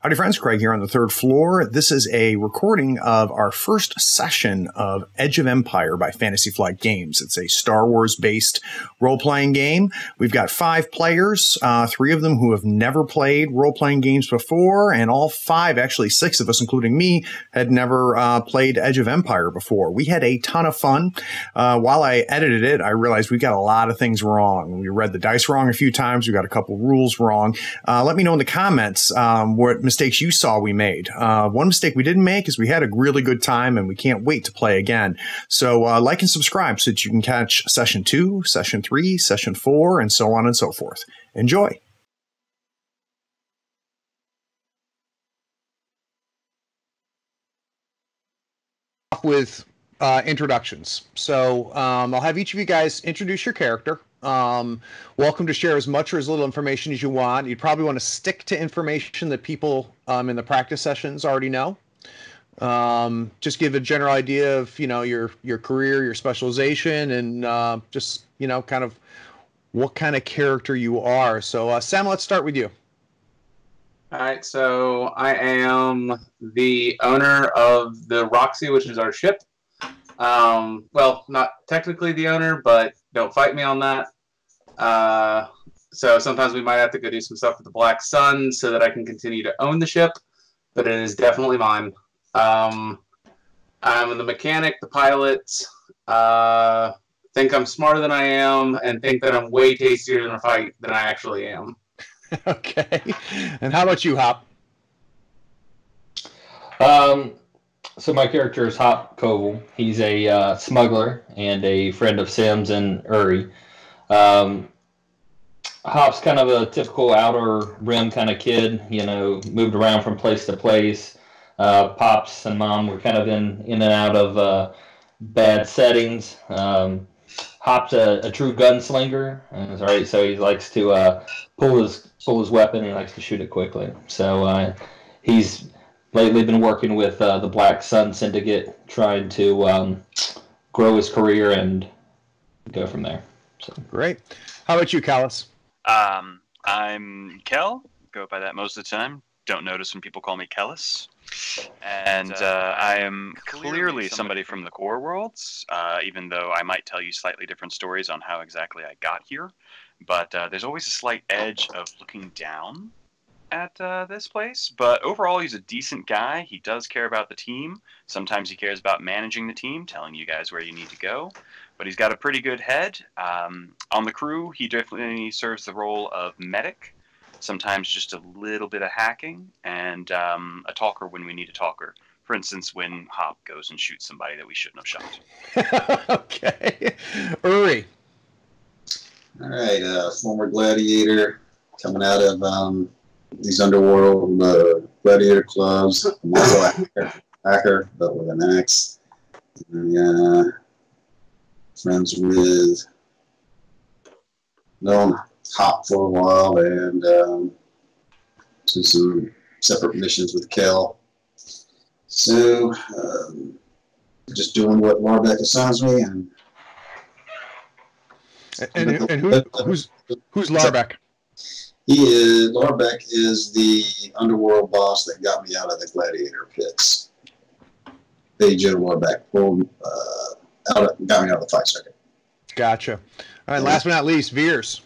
Howdy friends, Craig here on the third floor. This is a recording of our first session of Edge of Empire by Fantasy Flight Games. It's a Star Wars-based role-playing game. We've got 5 players, 3 of them who have never played role-playing games before, and all 5, actually 6 of us, including me, had never played Edge of Empire before. We had a ton of fun. While I edited it, I realized we got a lot of things wrong. We read the dice wrong a few times. We got a couple rules wrong. Let me know in the comments what mistakes you saw we made. One mistake we didn't make is we had a really good time and we can't wait to play again. So like and subscribe so that you can catch session 2, session 3, session 4, and so on and so forth. Enjoy. With introductions. So I'll have each of you guys introduce your character. Welcome to share as much or as little information as you want. You'd probably want to stick to information that people in the practice sessions already know. Just give a general idea of, your career, your specialization, and just, kind of what kind of character you are. So Sam, let's start with you. All right, so I am the owner of the Roxy, which is our ship. Well, not technically the owner, but don't fight me on that. So sometimes we might have to go do some stuff with the Black Sun so that I can continue to own the ship, but it is definitely mine. I'm the mechanic, the pilot, think I'm smarter than I am, and think that I'm way tastier in a fight than I actually am. Okay. And how about you, Hop? So my character is Hop Koval. He's a smuggler and a friend of Sims and Uri. Hop's kind of a typical outer rim kind of kid, moved around from place to place. Pops and Mom were kind of in and out of bad settings. Hop's a true gunslinger, right? So he likes to pull his weapon. He likes to shoot it quickly. So he's lately been working with the Black Sun Syndicate, trying to grow his career and go from there. So great. How about you, Callus? I'm Kel. Go by that most of the time. Don't notice when people call me Kellis. And I am clearly somebody from the core worlds, even though I might tell you slightly different stories on how exactly I got here. But there's always a slight edge of looking down at this place. But overall, he's a decent guy. He does care about the team. Sometimes he cares about managing the team, telling you guys where you need to go. But he's got a pretty good head. On the crew, he definitely serves the role of medic. Sometimes just a little bit of hacking, and a talker when we need a talker. For instance, when Hop goes and shoots somebody that we shouldn't have shot. Okay. Uri. All right, former gladiator, coming out of these underworld gladiator clubs. I'm also a hacker, but with an axe. And, friends with Hop for a while, and some separate missions with Kel. So just doing what Larbeck assigns me, and who's Larbeck? Larbeck is the underworld boss that got me out of the gladiator pits. Joe Larbeck got me out of the fight circuit. Gotcha. All right, last but not least, Veers.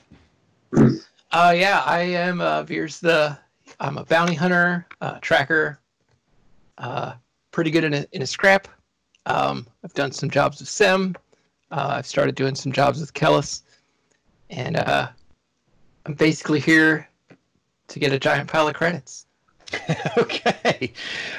Yeah, I am Veers. I'm a bounty hunter, tracker. Pretty good in a scrap. I've done some jobs with Sim. I've started doing some jobs with Kellis, and I'm basically here to get a giant pile of credits. Okay.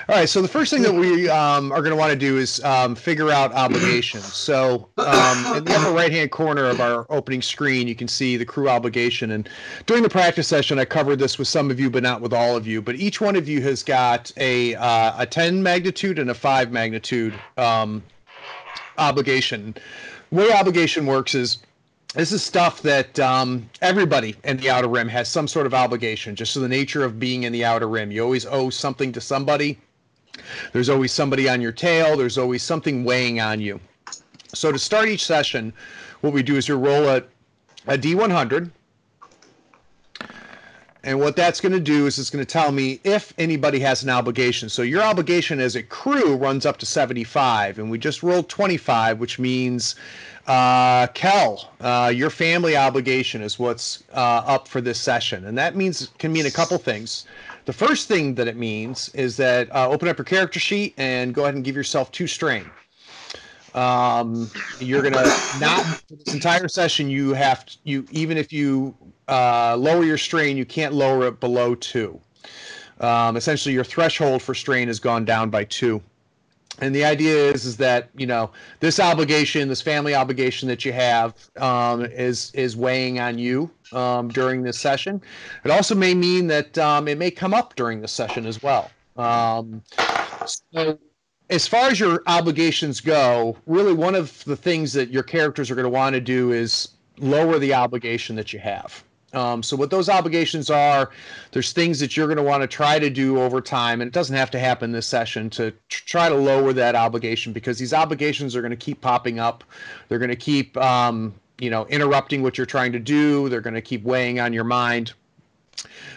All right. So the first thing that we are going to want to do is figure out obligations. So in the upper right-hand corner of our opening screen, you can see the crew obligation. And during the practice session, I covered this with some of you, but not with all of you. But each one of you has got a 10 magnitude and a 5 magnitude obligation. The way obligation works is this is stuff that everybody in the Outer Rim has some sort of obligation, just to the nature of being in the Outer Rim. You always owe something to somebody. There's always somebody on your tail. There's always something weighing on you. So to start each session, what we do is you roll a D100. And what that's going to do is it's going to tell me if anybody has an obligation. So your obligation as a crew runs up to 75, and we just rolled 25, which means, Kel, your family obligation is what's up for this session. And that can mean a couple things. The first thing that it means is that open up your character sheet and go ahead and give yourself 2 strain. You're gonna not for this entire session. Even if you lower your strain, you can't lower it below 2. Essentially, your threshold for strain has gone down by 2. And the idea is that this obligation, this family obligation that you have, is weighing on you during this session. It also may mean that it may come up during this session as well. So, as far as your obligations go, really one of the things that your characters are going to want to do is lower the obligation that you have. So what those obligations are, there's things that you're going to want to try to do over time, and it doesn't have to happen this session, to try to lower that obligation, because these obligations are going to keep popping up. They're going to keep interrupting what you're trying to do. They're going to keep weighing on your mind.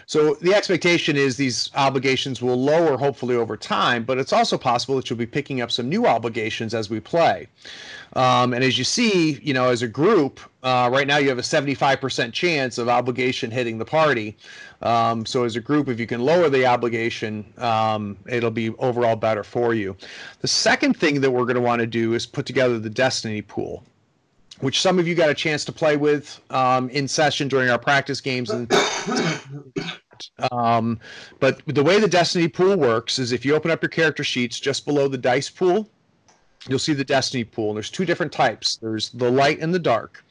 So the expectation is these obligations will lower hopefully over time, but it's also possible that you'll be picking up some new obligations as we play. And as you see, as a group, right now you have a 75% chance of obligation hitting the party. So as a group, if you can lower the obligation, it'll be overall better for you. The second thing that we're going to want to do is put together the destiny pool, which some of you got a chance to play with in session during our practice games. But the way the destiny pool works is if you open up your character sheets just below the dice pool, you'll see the destiny pool. And there's 2 different types. There's the light and the dark.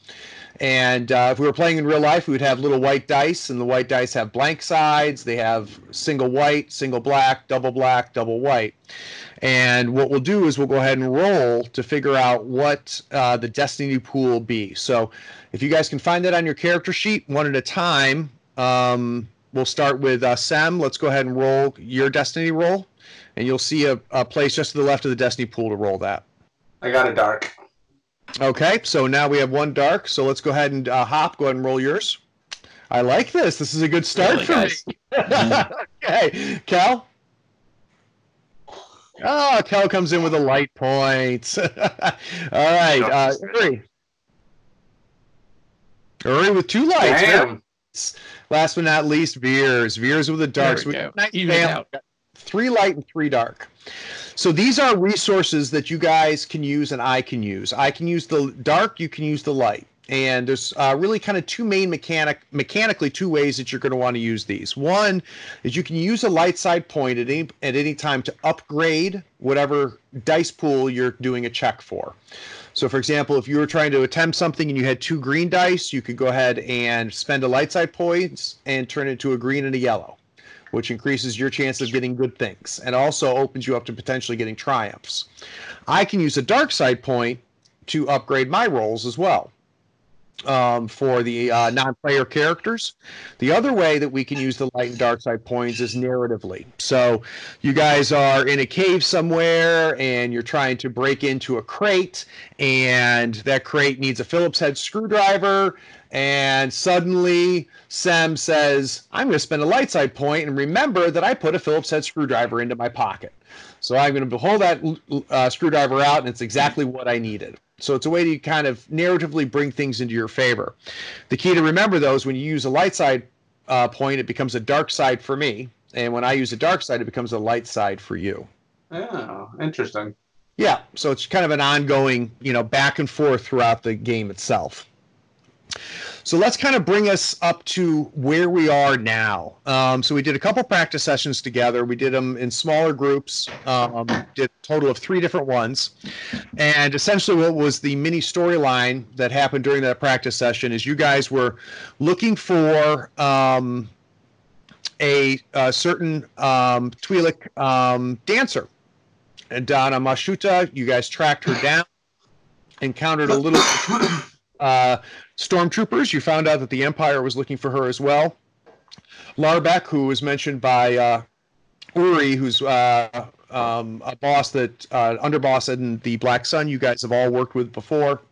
And if we were playing in real life, we would have little white dice, and the white dice have blank sides. They have single white, single black, double white. And what we'll do is we'll go ahead and roll to figure out what the destiny pool will be. So if you guys can find that on your character sheet one at a time, we'll start with Sem. Let's go ahead and roll your destiny roll, and you'll see a place just to the left of the destiny pool to roll that. I got a dark. Okay, so now we have 1 dark. So let's go ahead and Hop, go ahead and roll yours. I like this. This is a good start for me. Okay, Cal? Oh, Cal comes in with a light point. All right, Uri with 2 lights. Damn. Last but not least, Veers. Veers with a dark. So we got 3 light and 3 dark. So these are resources that you guys can use and I can use. I can use the dark, you can use the light. And there's really kind of 2 main mechanically 2 ways that you're going to want to use these. One is you can use a light side point at any time to upgrade whatever dice pool you're doing a check for. So for example, if you were trying to attempt something and you had 2 green dice, you could go ahead and spend a light side points and turn it into a green and a yellow, which increases your chance of getting good things and also opens you up to potentially getting triumphs. I can use a dark side point to upgrade my rolls as well. For the non-player characters. The other way that we can use the light and dark side points is narratively. So you guys are in a cave somewhere and you're trying to break into a crate, and that crate needs a Phillips head screwdriver, and suddenly Sem says, I'm going to spend a light side point and remember that I put a Phillips head screwdriver into my pocket. So I'm going to hold that screwdriver out, and it's exactly what I needed. So it's a way to kind of narratively bring things into your favor. The key to remember, though, is when you use a light side point, it becomes a dark side for me. And when I use a dark side, it becomes a light side for you. Oh, interesting. Yeah, so it's kind of an ongoing, back and forth throughout the game itself. So let's kind of bring us up to where we are now. So we did a couple practice sessions together. We did them in smaller groups, did a total of 3 different ones. And essentially what was the mini storyline that happened during that practice session is you guys were looking for a certain Twi'lek dancer. And Donna Mashuta, you guys tracked her down, encountered a little stormtroopers. You found out that the Empire was looking for her as well. Larbeck, who was mentioned by Uri, who's a boss that underboss in the Black Sun you guys have all worked with before,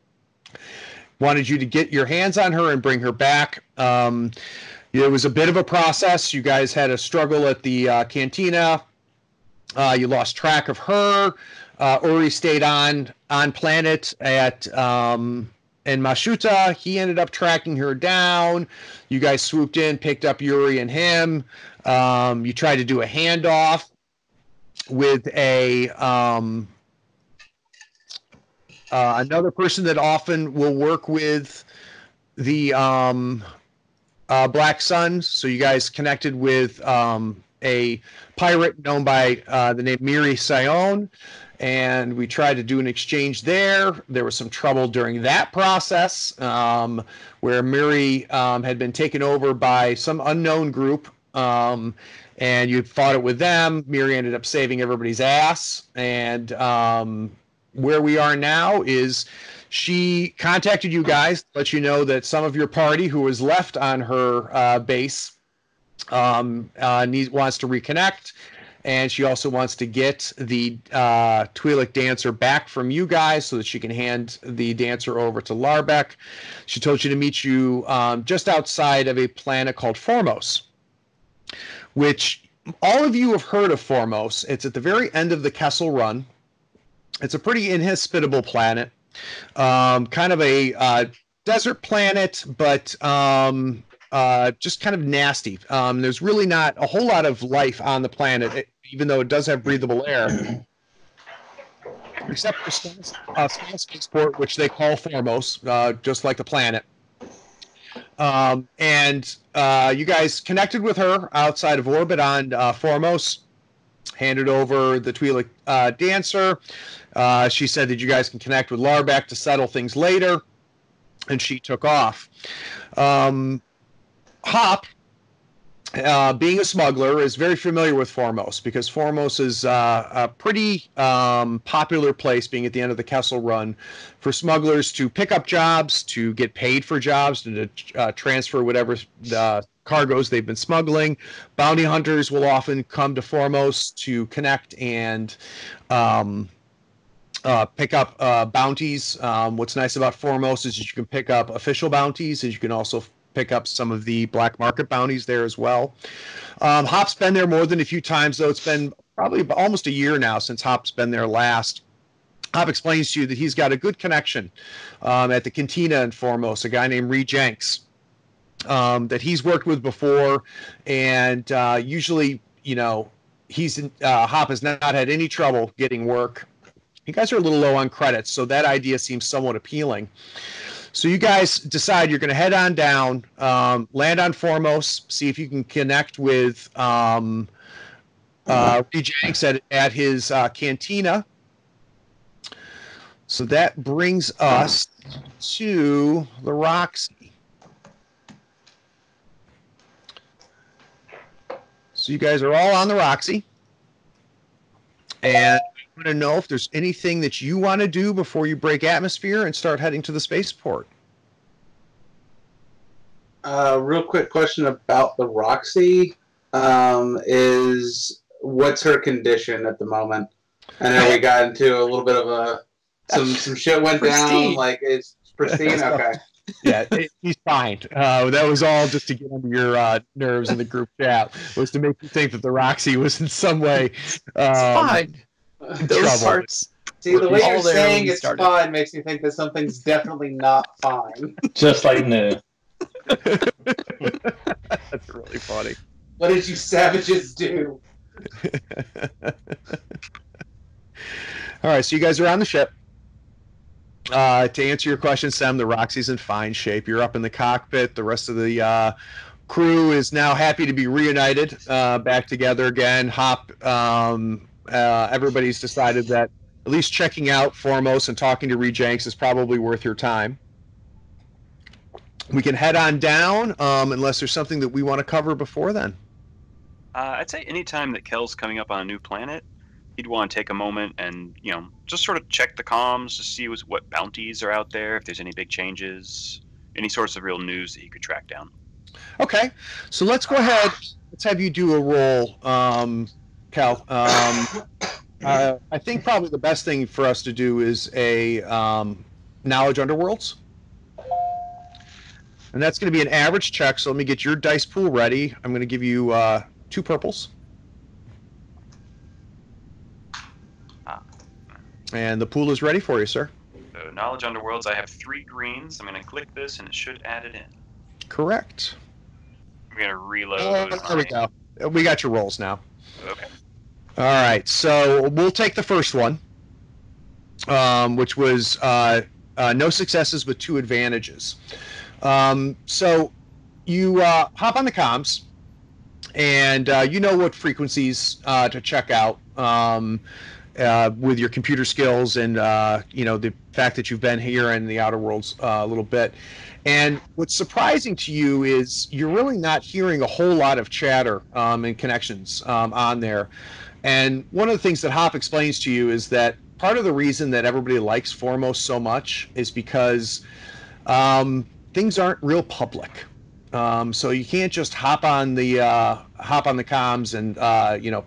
wanted you to get your hands on her and bring her back. It was a bit of a process. You guys had a struggle at the cantina. You lost track of her. Uri stayed on planet at in Mashuta. He ended up tracking her down. You guys swooped in, picked up Yuri and him. You tried to do a handoff with another person that often will work with the Black Suns. So you guys connected with a pirate known by the name Miri Sion, and we tried to do an exchange there. There was some trouble during that process where Miri had been taken over by some unknown group, and you fought it with them. Miri ended up saving everybody's ass, and where we are now is she contacted you guys to let you know that some of your party who was left on her base wants to reconnect, and she also wants to get the Twi'lek dancer back from you guys so that she can hand the dancer over to Larbeck. She told you to meet you just outside of a planet called Formos, which all of you have heard of Formos. It's at the very end of the Kessel Run. It's a pretty inhospitable planet, kind of a desert planet, but just kind of nasty. There's really not a whole lot of life on the planet, even though it does have breathable air, except for Spaceport, which they call Formos, just like the planet. And you guys connected with her outside of orbit on Formos, handed over the Twi'lek dancer. She said that you guys can connect with Larbeck to settle things later, and she took off. Hop, being a smuggler, is very familiar with Formos because Formos is a pretty popular place, being at the end of the Kessel Run, for smugglers to pick up jobs, to get paid for jobs, and to transfer whatever cargoes they've been smuggling. Bounty hunters will often come to Formos to connect and pick up bounties. What's nice about Formos is you can pick up official bounties, and you can also pick up some of the black market bounties there as well. Hop's been there more than a few times, though. It's been probably almost a year now since Hop's been there last. Hop explains to you that he's got a good connection at the cantina in Formos, a guy named Reed Jenks, that he's worked with before, and usually, you know, Hop has not had any trouble getting work. You guys are a little low on credits, so that idea seems somewhat appealing. So you guys decide you're going to head on down, land on Formos, see if you can connect with Reed Jenks at his cantina. So that brings us to the Roxy. So you guys are all on the Roxy, and I want to know if there's anything that you want to do before you break atmosphere and start heading to the spaceport. Real quick question about the Roxy is what's her condition at the moment? I know we got into a little bit of some shit went down. Like, it's pristine. Okay. Yeah, he's fine. That was all just to get under your nerves in the group chat, was to make you think that the Roxy was in some way It's fine. Those trouble. parts. See, the way All you're there when saying we it's started. fine makes me think that something's definitely not fine. Just like new. That's really funny. What did you savages do? All right, so you guys are on the ship. To answer your question, Sam, the Roxy's in fine shape. You're up in the cockpit. The rest of the crew is now happy to be reunited, back together again. Hop, everybody's decided that at least checking out Formos and talking to Reed Jenks is probably worth your time. We can head on down, unless there's something that we want to cover before then. I'd say anytime that Kel's coming up on a new planet, he'd want to take a moment and, you know, just sort of check the comms to see what bounties are out there, if there's any big changes, any sorts of real news that he could track down. Okay, so let's go ahead. Let's have you do a roll, Cal. I think probably the best thing for us to do is a knowledge underworlds. And that's going to be an average check, so let me get your dice pool ready. I'm going to give you 2 purples. And the pool is ready for you, sir. So knowledge underworlds, I have 3 greens. I'm going to click this, and it should add it in. Correct. I'm going to reload. There we go. We got your rolls now. Okay. All right, so we'll take the first one, which was no successes with 2 advantages. So you hop on the comms, and you know what frequencies to check out with your computer skills and the fact that you've been here in the outer worlds a little bit. And what's surprising to you is you're really not hearing a whole lot of chatter and connections on there. And one of the things that Hop explains to you is that part of the reason that everybody likes Foremost so much is because things aren't real public. So you can't just hop on the comms and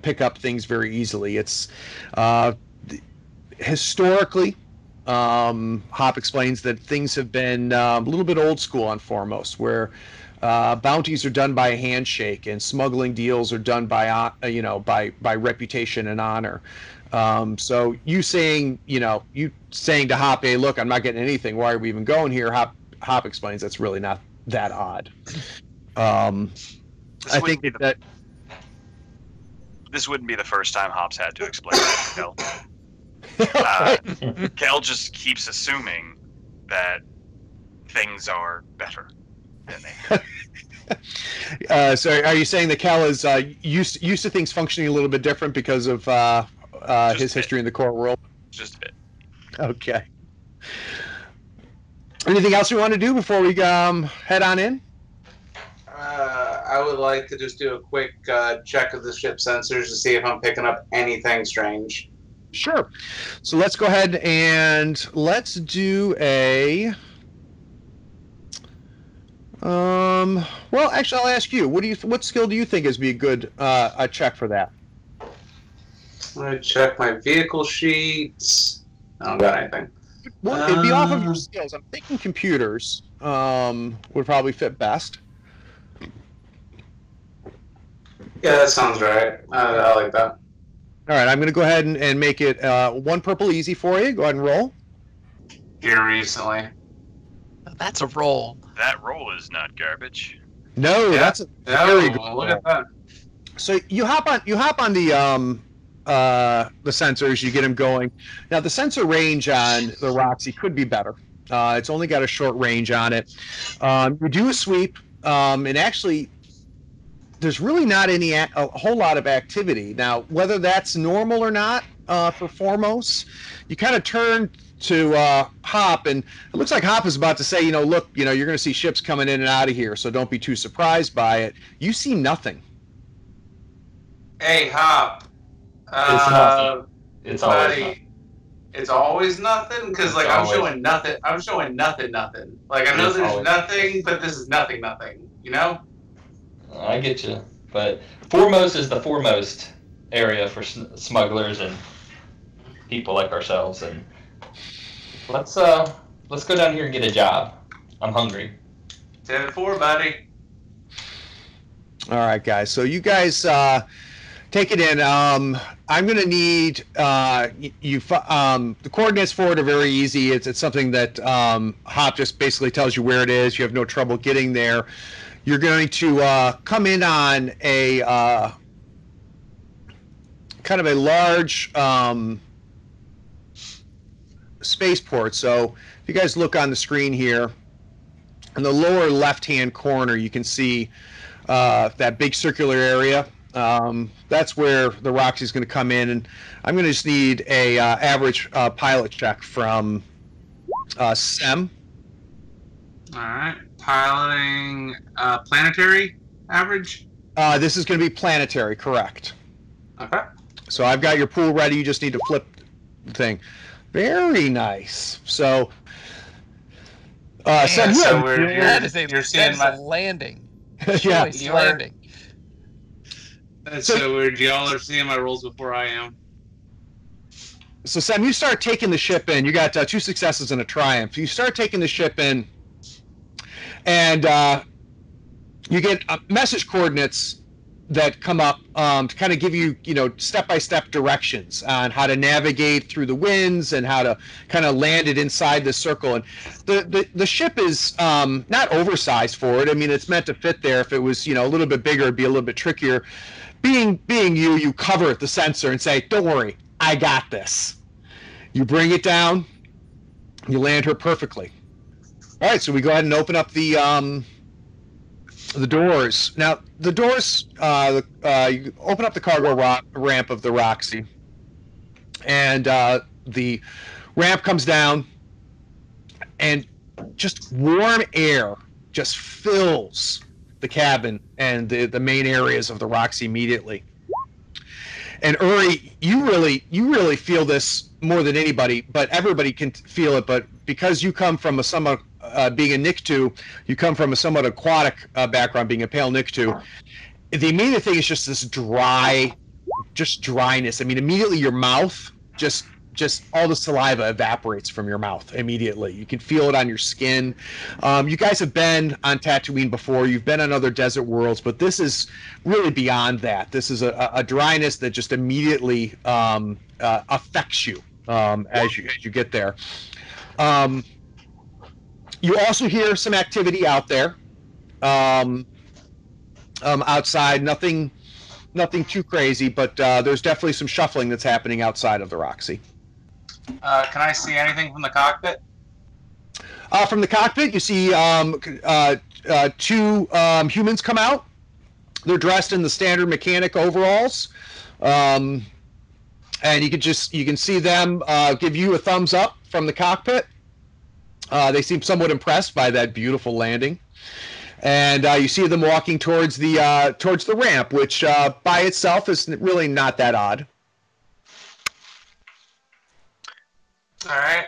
pick up things very easily. It's historically, Hop explains that things have been a little bit old school on Foremost, where bounties are done by a handshake and smuggling deals are done by reputation and honor. So you saying to Hop, hey, look, I'm not getting anything. Why are we even going here? Hop explains that's really not that odd. I think that this wouldn't be the first time Hop's had to explain that to Kel. Kel just keeps assuming that things are better than they. So are you saying that Kel is used to things functioning a little bit different because of his history in the core world? Just a bit. Okay. Anything else you want to do before we head on in? I would like to just do a quick check of the ship sensors to see if I'm picking up anything strange. Sure. So let's go ahead and let's do a. Well, actually, I'll ask you. What skill do you think is be a good a check for that? I'm gonna check my vehicle sheets. I don't got anything. Well, it'd be off of your skills. I'm thinking computers would probably fit best. Yeah, that sounds right. I like that. All right, I'm going to go ahead and make it 1 purple easy for you. Go ahead and roll. Here recently. That's a roll. That roll is not garbage. No, Yeah. that's a very good Look at that. So you hop on the sensors, you get them going. Now the sensor range on the Roxy could be better. It's only got a short range on it. You do a sweep, and actually there's really not a whole lot of activity. Now, whether that's normal or not for Foremost, you kind of turn to Hop, and it looks like Hop is about to say, look, you're going to see ships coming in and out of here, so don't be too surprised by it. You see nothing. Hey, Hop. It's nothing. It's always buddy, nothing. it's always nothing? Because, like, I'm showing nothing. I'm showing nothing. Like, I know there's nothing, but this is nothing, you know? I get you, but Foremost is the foremost area for smugglers and people like ourselves. And let's go down here and get a job. I'm hungry. 10-4, buddy. All right, guys. So you guys take it in. I'm going to need the coordinates for it are very easy. It's something that Hop just basically tells you where it is. You have no trouble getting there. You're going to come in on a kind of a large spaceport. So if you guys look on the screen here, in the lower left-hand corner, you can see that big circular area. That's where the Roxy is going to come in, and I'm going to just need a average pilot check from Sem. All right. Piloting planetary average? This is going to be planetary, correct. Okay. So I've got your pool ready. You just need to flip the thing. Very nice. So, Sem, You're seeing my landing. Yeah. Landing. That's so weird. Y'all are seeing my rolls before I am. So, Sem, you start taking the ship in. You got 2 successes and a triumph. You start taking the ship in, and you get message coordinates that come up to kind of give you, step-by-step directions on how to navigate through the winds and how to kind of land it inside the circle. And the ship is not oversized for it. I mean, it's meant to fit there. If it was, a little bit bigger, it'd be a little bit trickier. Being you cover the sensor and say, "Don't worry, I got this." You bring it down, you land her perfectly. All right, so we go ahead and open up the doors. Now, the doors, you open up the cargo ramp of the Roxy, and the ramp comes down, and just warm air just fills the cabin and the main areas of the Roxy immediately. And Uri, you really feel this more than anybody, but everybody can feel it. But because you come from a somewhat being a Nikto, you come from a somewhat aquatic background, being a pale Nikto. The immediate thing is just this dryness. I mean, immediately your mouth just all the saliva evaporates from your mouth immediately. You can feel it on your skin. You guys have been on Tatooine before. You've been on other desert worlds, but this is really beyond that. This is a dryness that just immediately affects you as you get there. You also hear some activity out there, outside. Nothing too crazy, but there's definitely some shuffling that's happening outside of the Roxy. Can I see anything from the cockpit? From the cockpit, you see two humans come out. They're dressed in the standard mechanic overalls, and you can see them give you a thumbs up from the cockpit. They seem somewhat impressed by that beautiful landing, and you see them walking towards the ramp, which by itself is really not that odd. All right.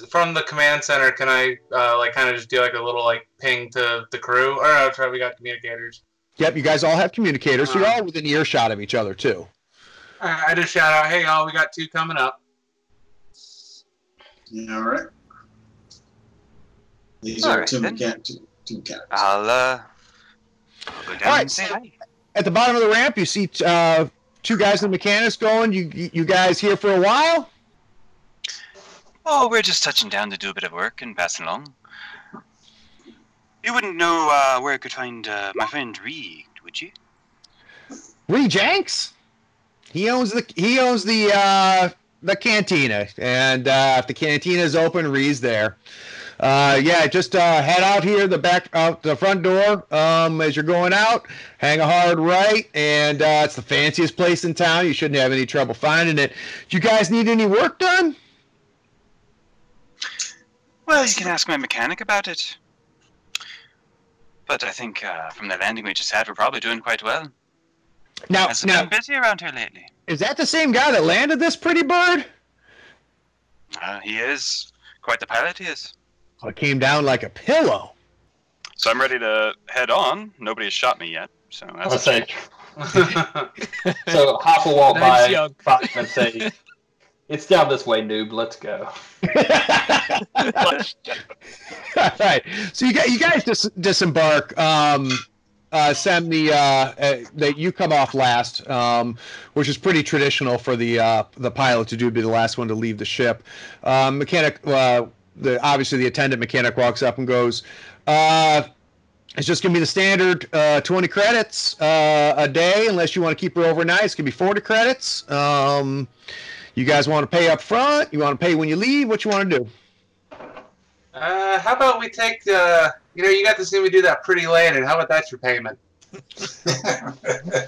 From the command center, can I kind of just do like a little ping to the crew? Or no, try. We got communicators. Yep, you guys all have communicators. You're all within earshot of each other too. All right, I just shout out, "Hey y'all, we got two coming up." Yeah, all right. These All are right, two then. mechanics. I'll go down All right, and say hi. At the bottom of the ramp, you see two guys in the mechanics going. You guys here for a while? Oh, we're just touching down to do a bit of work and passing along. You wouldn't know where I could find my friend Reed, would you? Ree Jenks? He owns the cantina, and if the cantina is open, Ree's there. Just head out here out the front door as you're going out. Hang a hard right, and it's the fanciest place in town. You shouldn't have any trouble finding it. Do you guys need any work done? Well, you can ask my mechanic about it. But I think from the landing we just had, we're probably doing quite well. Has it been busy around here lately? Is that the same guy that landed this pretty bird? He is. Quite the pilot he is. It came down like a pillow. So I'm ready to head on. Nobody has shot me yet. So that's I'll say. So Hop will walk Nice, by young. and say, "It's down this way, noob. Let's go." All right. So you guys disembark. Sam, that you come off last, which is pretty traditional for the pilot to do, be the last one to leave the ship. Mechanic, obviously the attendant mechanic walks up and goes, "It's just gonna be the standard 20 credits a day, unless you want to keep her overnight. It's gonna be 40 credits. You guys want to pay up front? You want to pay when you leave? What you want to do?" How about we take, you got to see me do that pretty late, and how about that's your payment?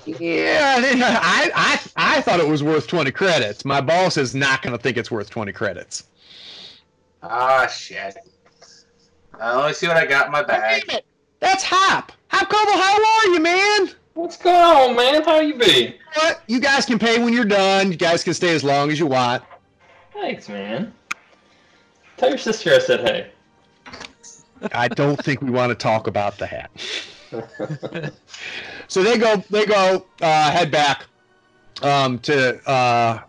Yeah, I thought it was worth 20 credits. My boss is not going to think it's worth 20 credits. Ah, shit. Let me see what I got in my bag. Wait, that's Hop. Hop Kobo, how are you, man? What's going on, man? How you be? What? You guys can pay when you're done. You guys can stay as long as you want. Thanks, man. Tell your sister I said hey. I don't think we want to talk about the hat. So they go head back to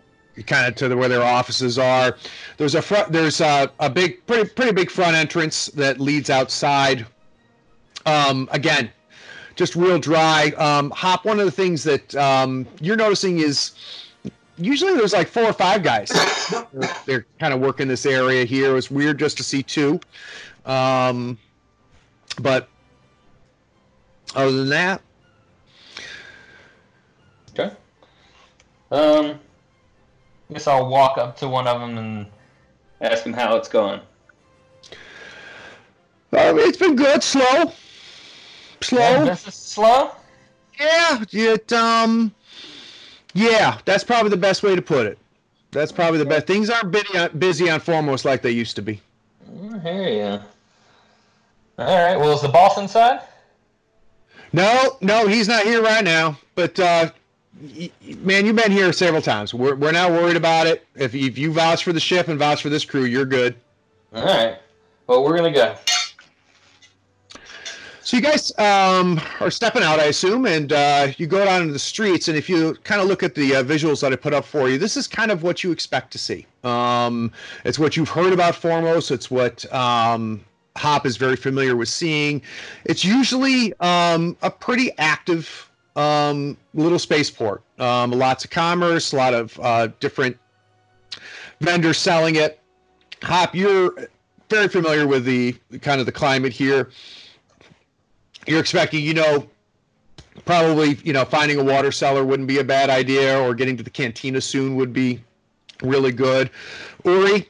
kind of to where their offices are. There's a big, pretty big front entrance that leads outside. Again, just real dry. Hop, one of the things that you're noticing is usually there's like 4 or 5 guys. They're kind of working this area here. It was weird just to see 2. But other than that, okay. I guess I'll walk up to one of them and ask him how it's going. It's been good. Slow. Yeah, this is slow? Yeah, yeah, that's probably the best way to put it. That's probably the best. Things aren't busy on Foremost like they used to be. I hear you. All right. Well, is the boss inside? No, he's not here right now. But man, you've been here several times. We're not worried about it. If you vouch for the ship and vouch for this crew, you're good. All right. Well, we're gonna go. So you guys are stepping out, I assume, and you go down into the streets. And if you kind of look at the visuals that I put up for you, this is kind of what you expect to see. It's what you've heard about Foremost. It's what Hop is very familiar with seeing. It's usually a pretty active little spaceport. Lots of commerce, a lot of different vendors selling it. Hop, you're very familiar with the kind of the climate here. You're expecting, probably, finding a water cellar wouldn't be a bad idea, or getting to the cantina soon would be really good. Uri,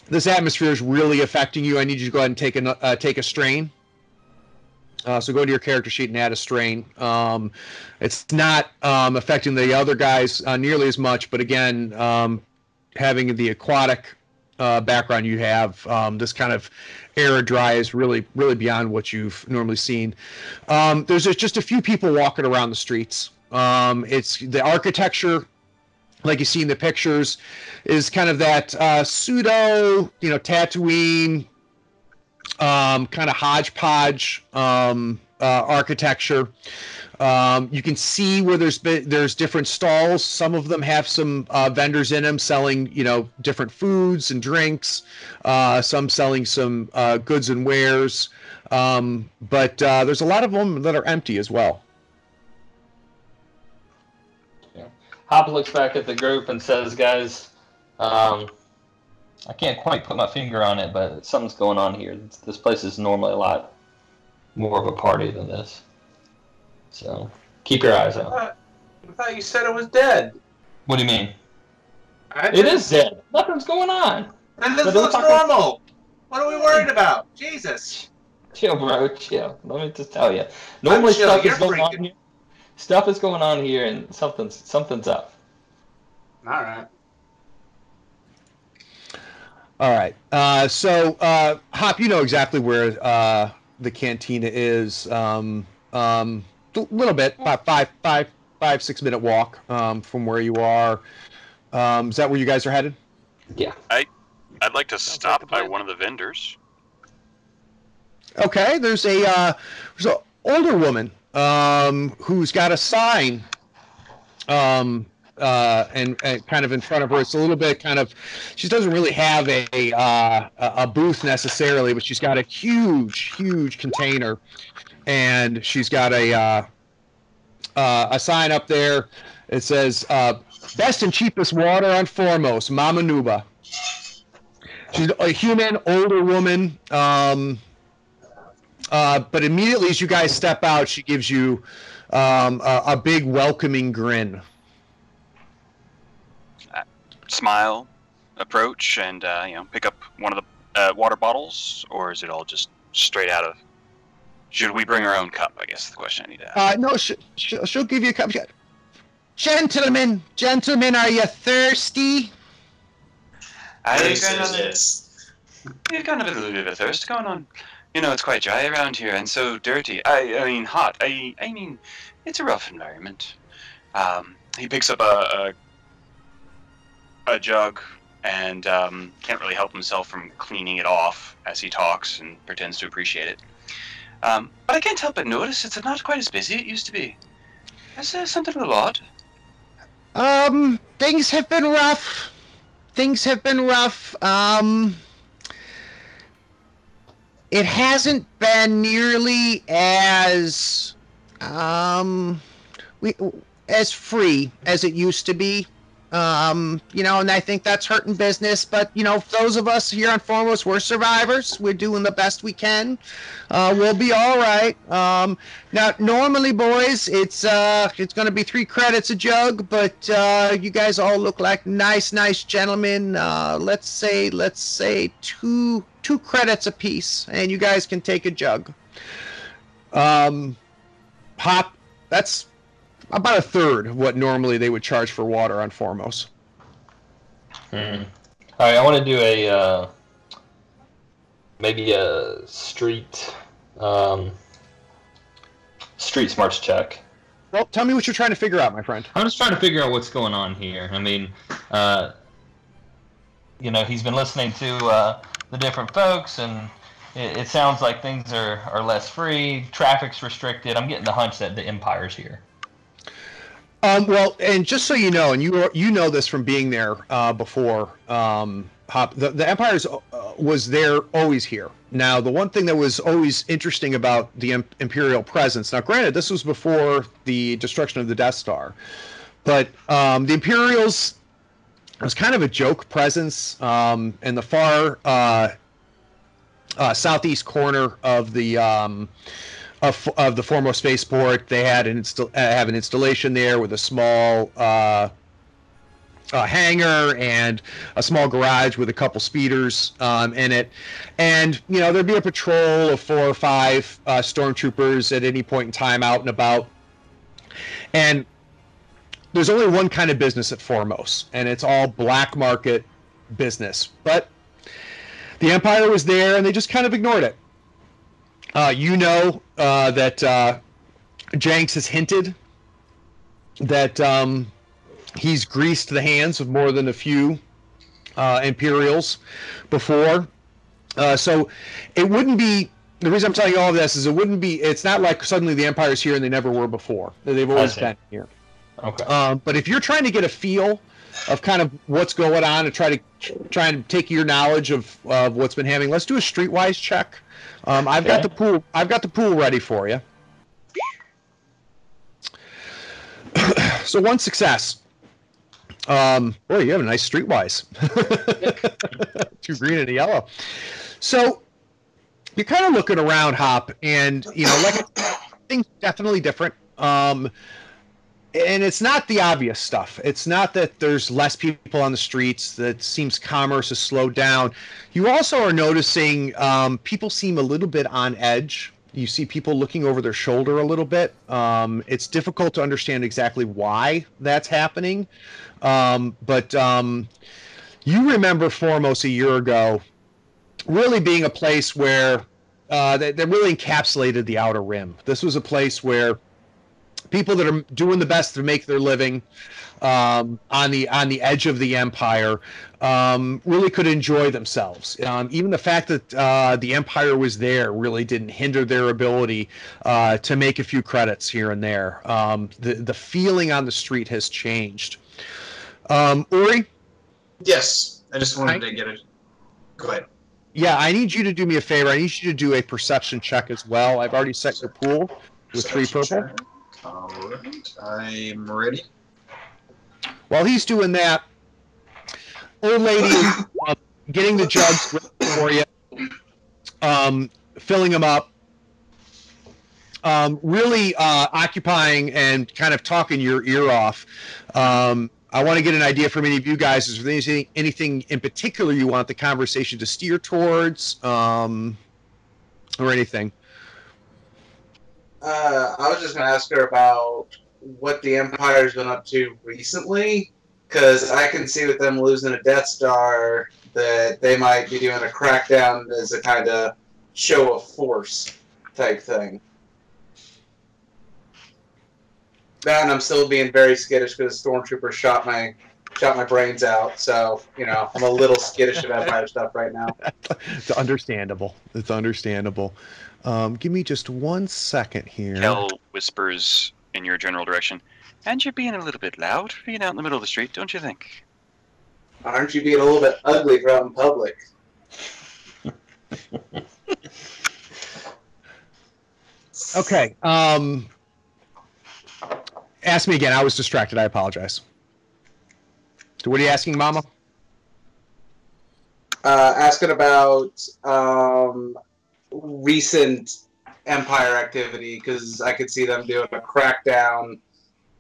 this atmosphere is really affecting you. I need you to go ahead and take a strain. So go to your character sheet and add a strain. It's not affecting the other guys nearly as much, but again, having the aquatic background you have, this kind of arid dry is really beyond what you've normally seen. There's just a few people walking around the streets. It's the architecture, like you see in the pictures, is kind of that pseudo, Tatooine, kind of hodgepodge architecture. You can see where there's different stalls. Some of them have some vendors in them selling, different foods and drinks. Some selling some goods and wares. But there's a lot of them that are empty as well. Yeah. Hop looks back at the group and says, "Guys, I can't quite put my finger on it, but something's going on here. This place is normally a lot more of a party than this. So keep your eyes out." I thought you said it was dead. What do you mean? It is dead. Nothing's going on. And this looks normal. What are we worried about? Jesus. Chill, bro. Chill. Let me just tell you. Normally stuff is going on here. Stuff is going on here, and something's up. All right. All right. So Hop, you know exactly where the cantina is. A little bit, about 5-6 minute walk from where you are. Is that where you guys are headed? Yeah. I'd like to stop by one of the vendors. Okay, there's an older woman who's got a sign and kind of in front of her. It's a little bit kind of, she doesn't really have a booth necessarily, but she's got a huge container, and she's got a sign up there. It says best and cheapest water on Foremost, Mama Nuba. She's a human, older woman. But immediately as you guys step out, she gives you a big welcoming grin. Smile, approach, and pick up one of the water bottles, or is it all just straight out of? Should we bring our own cup? I guess the question I need to ask. No, she'll give you a cup. Gentlemen, are you thirsty? We've got a little bit of a thirst going on. It's quite dry around here and so dirty. I mean, hot. I mean, it's a rough environment. He picks up a jug and can't really help himself from cleaning it off as he talks and pretends to appreciate it. But I can't help but notice it's not quite as busy as it used to be. Is there something a little odd? things have been rough. It hasn't been nearly as as free as it used to be. And I think that's hurting business. But, those of us here on Foremost, we're survivors. We're doing the best we can. We'll be all right. Now, normally, boys, it's going to be 3 credits a jug, but you guys all look like nice gentlemen. Let's say 2 credits apiece, and you guys can take a jug. Hop, that's about a third of what normally they would charge for water on Foremost. All right, I want to do maybe a street smarts check. Well, tell me what you're trying to figure out, my friend. I'm just trying to figure out what's going on here. I mean, he's been listening to the different folks, and it sounds like things are less free. Traffic's restricted. I'm getting the hunch that the Empire's here. Well, and just so you know, and you know this from being there before, Hop, the Empire's was there always here. Now, the one thing that was always interesting about the Imperial presence, now granted, this was before the destruction of the Death Star, but the Imperials was kind of a joke presence in the far southeast corner of the of the Foremost spaceport. They had have an installation there with a small hangar and a small garage with a couple speeders in it, and there'd be a patrol of 4 or 5 stormtroopers at any point in time out and about. And there's only one kind of business at Foremost, and it's all black market business. But the Empire was there, and they just kind of ignored it. That Jenks has hinted that he's greased the hands of more than a few Imperials before. So it wouldn't be, the reason I'm telling you all of this is it's not like suddenly the Empire's here and they never were before. They've always been here. Okay. But if you're trying to get a feel of kind of what's going on and try and take your knowledge of what's been happening, let's do a streetwise check. I've got the pool ready for you. So 1 success. Boy, you have a nice streetwise. 2 green and a yellow. So you're kind of looking around, Hop, and things definitely different. And it's not the obvious stuff. It's not that there's less people on the streets. That seems commerce has slowed down. You also are noticing people seem a little bit on edge. You see people looking over their shoulder a little bit. It's difficult to understand exactly why that's happening. But you remember Foremost a year ago really being a place where they really encapsulated the Outer Rim. This was a place where people that are doing the best to make their living on the edge of the Empire really could enjoy themselves. Even the fact that the Empire was there really didn't hinder their ability to make a few credits here and there. The feeling on the street has changed. Uri? Yes, I just wanted to get it. Go ahead. Yeah, I need you to do me a favor. I need you to do a perception check as well. I've already set your pool with 3 purple. Check. All right, I'm ready. While he's doing that, old lady is getting the jugs ready for you, filling them up, really occupying and kind of talking your ear off. I want to get an idea from any of you guys. Is there anything in particular you want the conversation to steer towards, or anything? I was just going to ask her about what the Empire's been up to recently, because I can see with them losing a Death Star that they might be doing a crackdown as a kind of show of force type thing. And I'm still being very skittish because Stormtrooper shot my brains out, so I'm a little skittish about Empire stuff right now. It's understandable. Give me just 1 second here. Kel whispers in your general direction. And you're being a little bit loud for being out in the middle of the street, don't you think? Aren't you being a little bit ugly for out in public? Okay. Ask me again. I was distracted. I apologize. So what are you asking, Mama? Asking about recent Empire activity, because I could see them doing a crackdown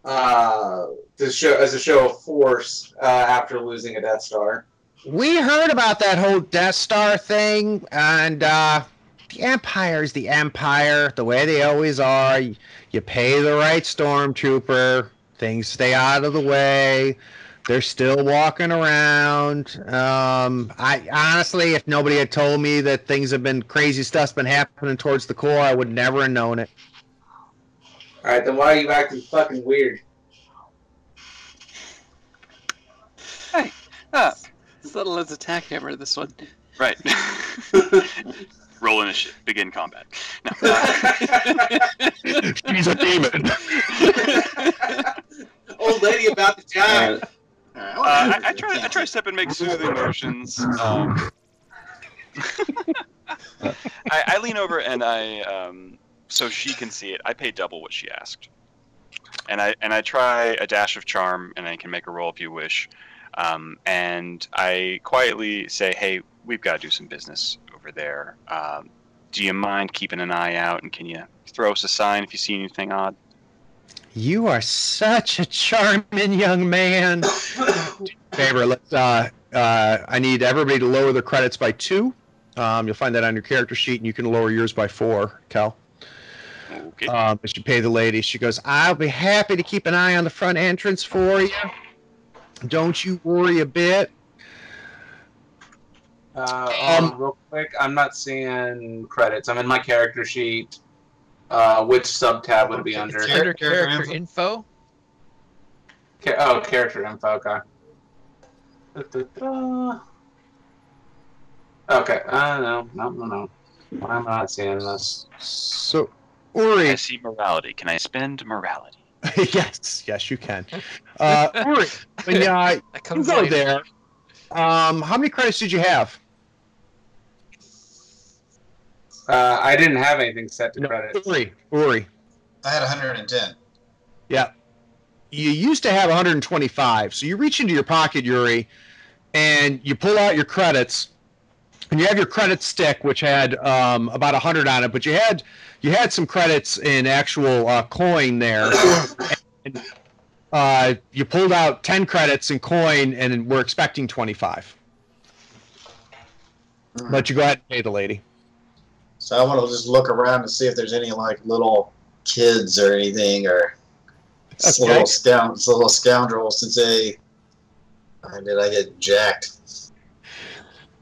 as a show of force after losing a Death Star. We heard about that whole Death Star thing, and the Empire's the Empire, the way they always are. You pay the right stormtrooper, things stay out of the way. They're still walking around. I honestly, if nobody had told me that things have been crazy stuff's been happening towards the core, I would never have known it. All right, then why are you acting fucking weird? Hey, Subtle as a tack hammer, this one. right. Roll initiative. Begin combat. No. She's a demon. Old lady about to die. I try to step and make soothing motions. I lean over and so she can see it. I pay double what she asked, and I try a dash of charm, and I can make a roll if you wish. And I quietly say, "Hey, we've got to do some business over there. Do you mind keeping an eye out, and can you throw us a sign if you see anything odd?" You are such a charming young man. Favor, let's. I need everybody to lower their credits by 2. You'll find that on your character sheet, and you can lower yours by 4, Cal. Okay. But you pay the lady. She goes, "I'll be happy to keep an eye on the front entrance for you. Don't you worry a bit." Real quick, I'm not seeing credits. I'm in my character sheet. Which sub-tab would it be under? Under character info. Character info, okay. Okay, no. Why am I not seeing this? So, Uri. I see morality. Can I spend morality? yes, you can. Uri, when you go later. there, how many credits did you have? I didn't have anything set to credits. Uri. I had 110. Yeah. You used to have 125, so you reach into your pocket, Yuri, and you pull out your credits, and you have your credit stick, which had about 100 on it, but you had some credits in actual coin there. And, you pulled out 10 credits in coin, and we're expecting 25. But you go ahead and pay the lady. So I want to just look around and see if there's any like little kids or anything, or little scoundrels to say, did I get jacked?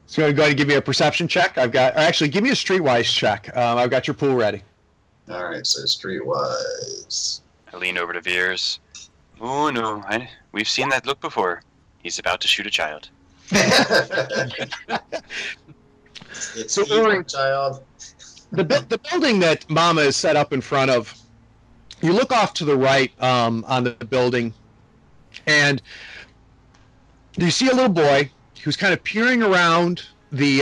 So you're going to go ahead and give me a perception check. Actually, give me a streetwise check. I've got your pool ready. All right, so streetwise. I lean over to Veers. Oh no, we've seen that look before. He's about to shoot a child. It's So, evil, Uri, child. The building that Mama is set up in front of, you look off to the right on the building, and you see a little boy who's kind of peering around the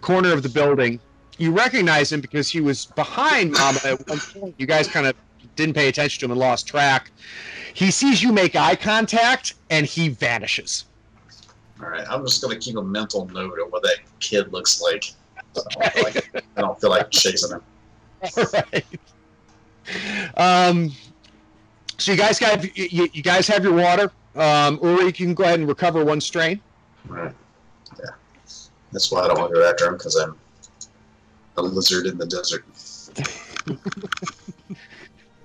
corner of the building. You recognize him because he was behind Mama at one point. You guys kind of didn't pay attention to him and lost track. He sees you make eye contact, and he vanishes. All right, I'm just going to keep a mental note of what that kid looks like. I don't feel like chasing him. All right. So you guys have your water. Uri, you can go ahead and recover 1 strain. Right. Yeah. That's why I don't want to go after him, because I'm a lizard in the desert.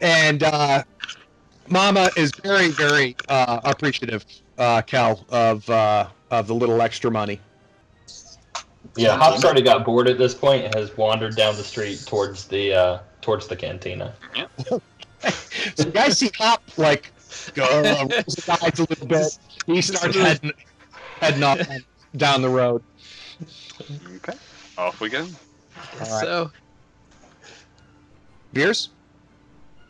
And Mama is very, very appreciative, Cal, of the little extra money. Yeah, Hop's already got bored at this point and has wandered down the street towards the cantina. Yeah. So you guys see Hop like rolls his eyes a little bit. He starts heading off down the road. Okay, off we go. All right. So Beers?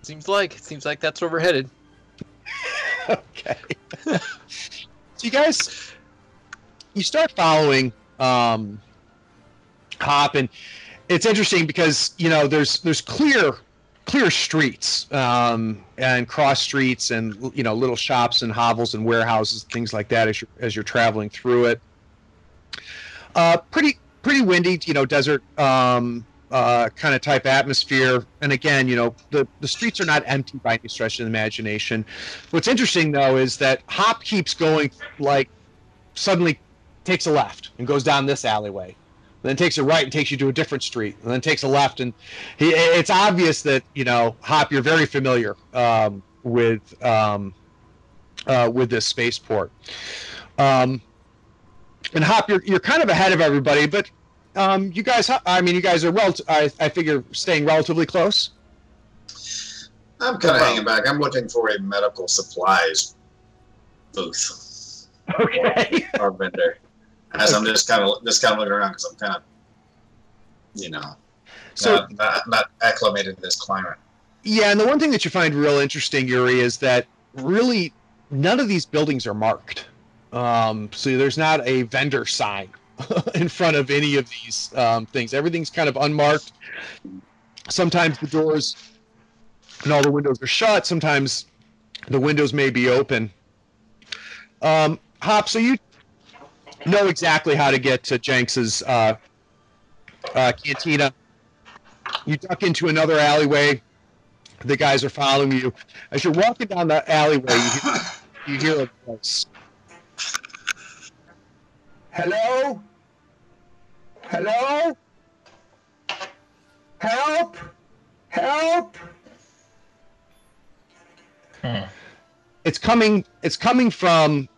seems like that's where we're headed. Okay. So you guys, you start following Hop, and it's interesting because there's clear streets and cross streets and little shops and hovels and warehouses, things like that as you're traveling through it. Pretty windy, desert kind of type atmosphere. And again, the streets are not empty by any stretch of the imagination. What's interesting though is that Hop keeps going, like suddenly takes a left and goes down this alleyway. Then takes a right and takes you to a different street, and then takes a left, and it's obvious that Hop, you're very familiar with this spaceport. And Hop, you're kind of ahead of everybody, but you guys are I figure staying relatively close. I'm kind of hanging back. I'm looking for a medical supplies booth. Okay. Or vendor. As I'm just kind of looking around because I'm kind of, not acclimated to this climate. Yeah, and the one thing that you find real interesting, Yuri, is that really none of these buildings are marked. So there's not a vendor sign in front of any of these things. Everything's kind of unmarked. Sometimes the doors and all the windows are shut. Sometimes the windows may be open. Hop, so you know exactly how to get to Jenks's cantina. You duck into another alleyway. The guys are following you. As you're walking down the alleyway, you hear a voice. Hello? Hello? Help? Help? It's coming from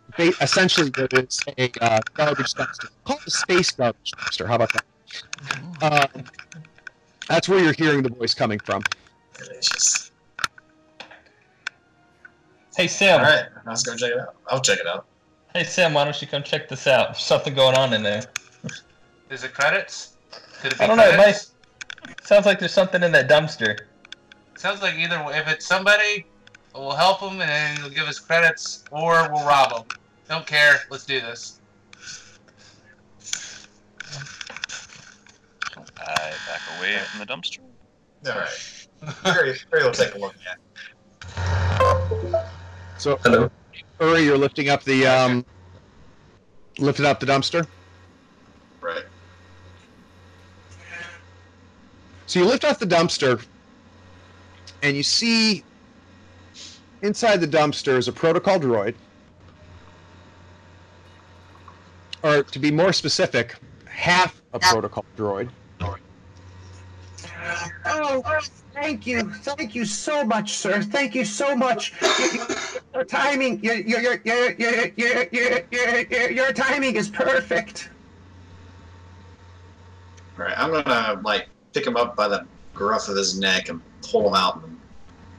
essentially there's a garbage dumpster. Call it a space garbage dumpster. How about that? That's where you're hearing the voice coming from. Delicious. Hey, Sam. All right, let's go check it out. I'll check it out. Hey, Sam, why don't you come check this out? There's something going on in there. Is it credits? Could it be I don't know. credits? Sounds like there's something in that dumpster. Sounds like either if it's somebody, we'll help them and they'll give us credits, or we'll rob them. Don't care. Let's do this. I back away from the dumpster. All right. Very will take a look at. So, Hello. Uri, you're lifting up the dumpster. Right. So you lift off the dumpster, and you see inside the dumpster is a protocol droid, or to be more specific, half a protocol droid. Oh, thank you so much, sir. Thank you so much. Your timing, your timing is perfect. All right. I'm gonna pick him up by the gruff of his neck and pull him out and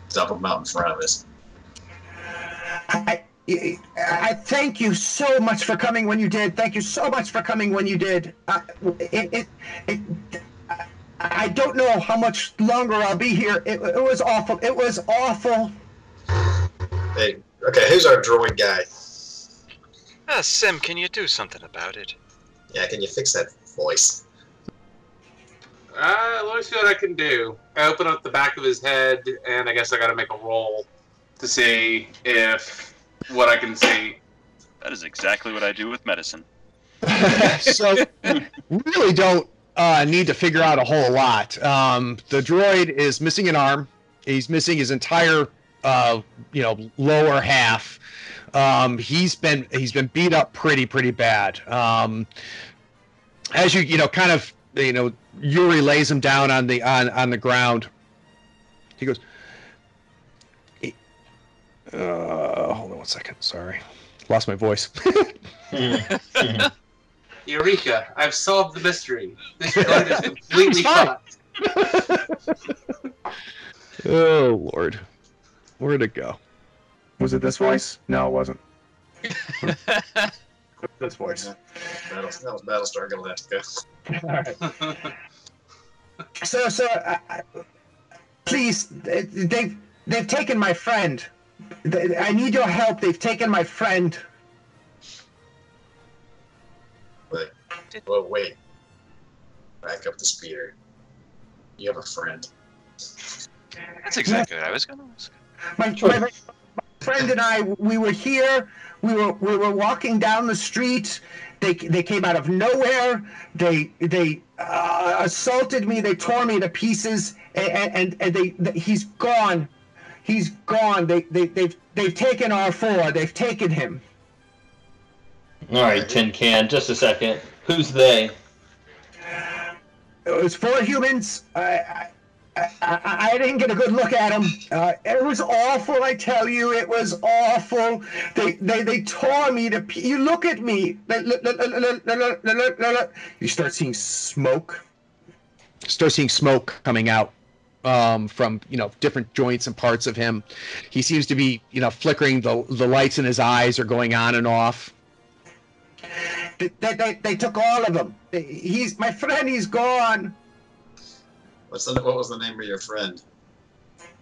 dump him out in front of us. I thank you so much for coming when you did. Thank you so much for coming when you did. I don't know how much longer I'll be here. It was awful. It was awful. Hey, okay, who's our droid guy? Sim, can you do something about it? Yeah, can you fix that voice? Let me see what I can do. I open up the back of his head, and I guess I gotta make a roll to see if what I can see. That is exactly what I do with medicine. So we really don't need to figure out a whole lot. The droid is missing an arm. He's missing his entire lower half. He's been beat up pretty bad. As Yuri lays him down on the ground. He goes, hold on 1 second. Sorry, lost my voice. Eureka! I've solved the mystery. This droid is completely fucked. Oh Lord, where'd it go? Was it this voice? No, it wasn't. This voice. That was Battlestar Galactica. All right. So, please, they've taken my friend. I need your help. They've taken my friend. Wait. Back up the speeder. You have a friend. That's exactly what I was going to ask. My friend and I, we were here. We were walking down the street. They came out of nowhere. They assaulted me. They tore me to pieces. And he's gone. He's gone. They've taken R4. They've taken him. All right, Tin Can. Just a second. Who's they? It was 4 humans. I didn't get a good look at him. It was awful, I tell you. It was awful. They tore me to pieces. You look at me. You start seeing smoke. Start seeing smoke coming out from different joints and parts of him. He seems to be flickering. The lights in his eyes are going on and off. They took all of them. He's my friend. He's gone. What was the name of your friend?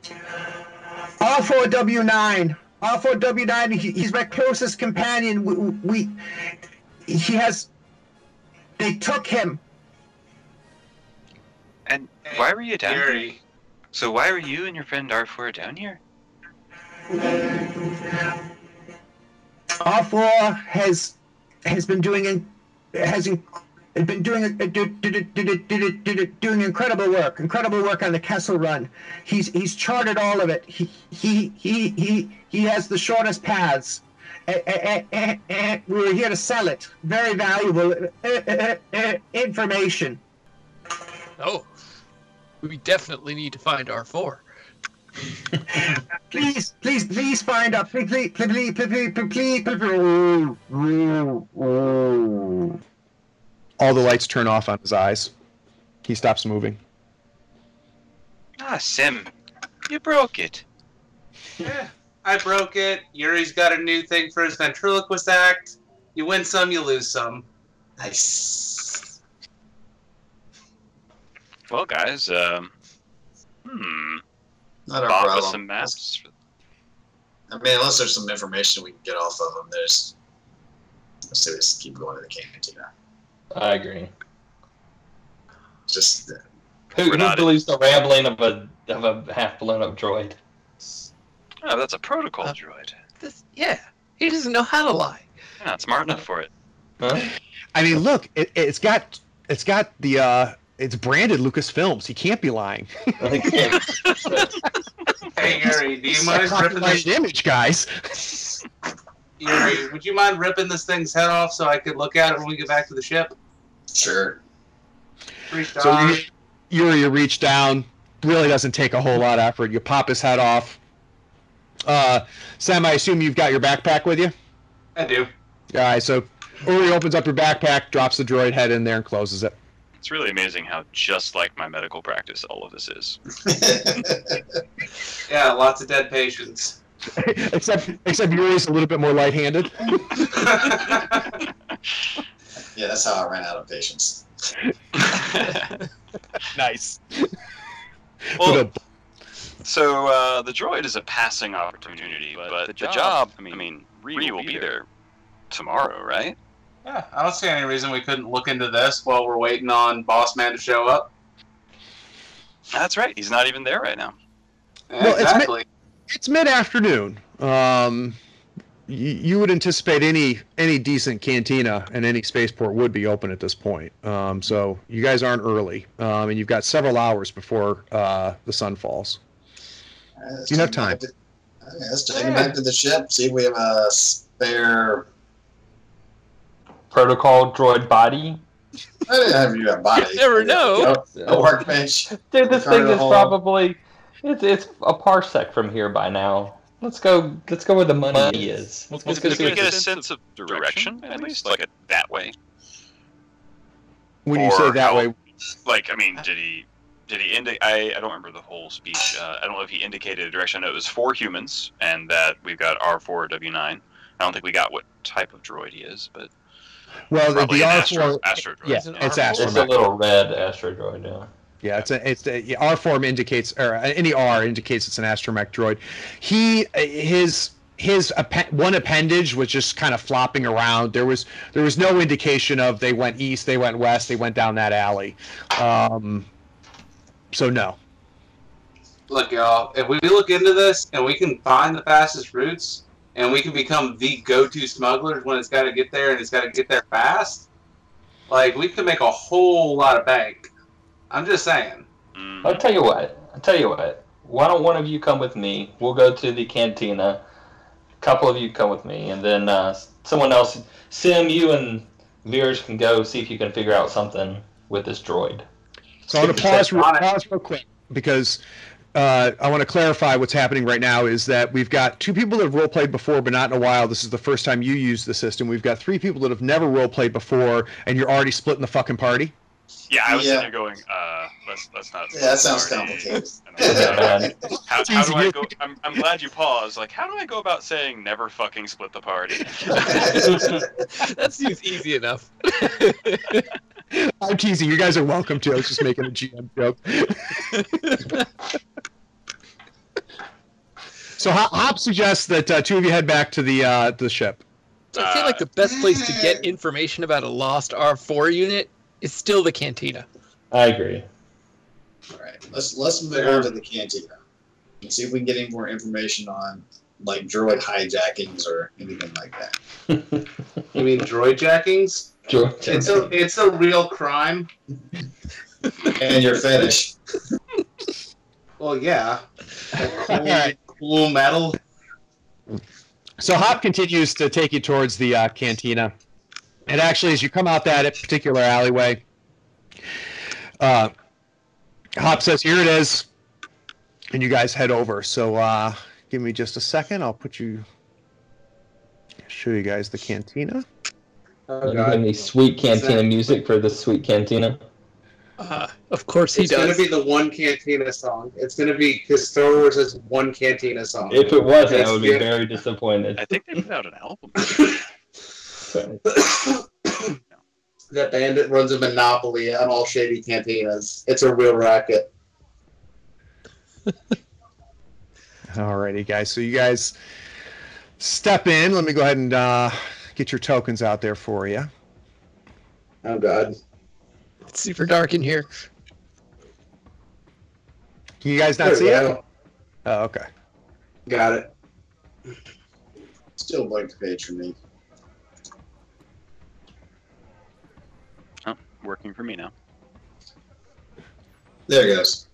R4W9. R4W9. He's my closest companion. They took him. And why were you down here? So why were you and your friend R4 down here? R4 has been doing incredible work on the Kessel Run. He's charted all of it. He has the shortest paths. We're here to sell it. Very valuable information. Oh, we definitely need to find R4. Please find out. Please. All the lights turn off on his eyes. He stops moving. Ah, Sim, you broke it. Yeah, I broke it. Yuri's got a new thing for his ventriloquist act. You win some, you lose some. Nice. Well, guys, Not our Bob problem. with some maps. I mean, unless there's some information we can get off of them, let's just keep going to the cantina. I agree. Just Who believes the rambling of a half blown up droid? Oh, that's a protocol droid. He doesn't know how to lie. Yeah, not smart enough for it. Huh? I mean, look, it's got the it's branded Lucasfilms. He can't be lying. Hey, Yuri, do you mind ripping this image, guys? Yuri, would you mind ripping this thing's head off so I could look at it when we get back to the ship? sure. So Yuri reach down. Really doesn't take a whole lot of effort. You pop his head off. Sam, I assume you've got your backpack with you? I do. All right, so Uri opens up your backpack, drops the droid head in there, and closes it. It's really amazing how just like my medical practice all of this is. Yeah, lots of dead patients. except Yuri's a little bit more light-handed. Yeah, that's how I ran out of patience. Nice. Well, so the droid is a passing opportunity, but the job, I mean, Ree will be there tomorrow, right? Yeah, I don't see any reason we couldn't look into this while we're waiting on Boss Man to show up. That's right. He's not even there right now. Yeah, Well, exactly. It's mid-afternoon. You would anticipate any decent cantina and any spaceport would be open at this point. So you guys aren't early, and you've got several hours before the sun falls. You have time. Let's take him back to the ship, see if we have a spare Protocol droid body. I didn't have you a body. You never know. A workbench. Dude, this thing is Cargo. probably it's a parsec from here by now. Let's go where the money is. Let's go Can see we what get a this- sense of direction, at least? Like that way? When you Or say that how- way, Like, I mean, did he indicate? I don't remember the whole speech. I don't know if he indicated a direction. I know it was 4 humans, and that we've got R4W9. I don't think we got what type of droid he is, but well, probably the an R4, astro droid. yeah, It's an it's R4. astro. It's a little red astro droid, yeah. Yeah, it's R form indicates, or any R indicates it's an astromech droid. His one appendage was just kind of flopping around. There was no indication of they went east, they went west, they went down that alley. So no. Look, y'all, if we look into this and we can find the fastest routes and we can become the go-to smugglers when it's got to get there and it's got to get there fast, like, we could make a whole lot of bank. I'm just saying. I'll tell you what. Why don't one of you come with me? We'll go to the cantina. A couple of you come with me, and then someone else, Sim, you and Veers can go see if you can figure out something with this droid. So I'm going to pause real quick because I want to clarify what's happening right now is that we've got 2 people that have role-played before, but not in a while. This is the first time you use the system. We've got 3 people that have never role-played before, and you're already splitting the fucking party. Yeah, I was sitting there going, let's not. Yeah, that sounds complicated. How do I go? I'm glad you paused. Like, how do I go about saying never fucking split the party? That seems easy enough. I'm teasing. You guys are welcome to. I was just making a GM joke. So Hop suggests that 2 of you head back to the ship. So I feel like the best place to get information about a lost R4 unit is still the cantina. I agree. All right, let's move on to the cantina and see if we can get any more information on like droid hijackings or anything like that. You mean droid jackings? It's a real crime. And you're finished. Well, yeah. Cool metal. So Hop continues to take you towards the cantina. And actually, as you come out that particular alleyway, Hop says, "Here it is," and you guys head over. So give me just a second. I'll show you guys the cantina. Oh, God. Any sweet cantina music for the sweet cantina? Of course he does. It's going to be the one cantina song. It's going to be because Star Wars has one cantina song. If it wasn't, I would be very disappointed. I think they put out an album. That bandit runs a monopoly on all shady cantinas. It's a real racket. Alrighty, guys. So you guys step in. Let me go ahead and get your tokens out there for you. Oh, God. It's super dark in here. Can you guys not see it? Oh, okay. Got it. Still blank page for me. Oh, working for me now. There it goes.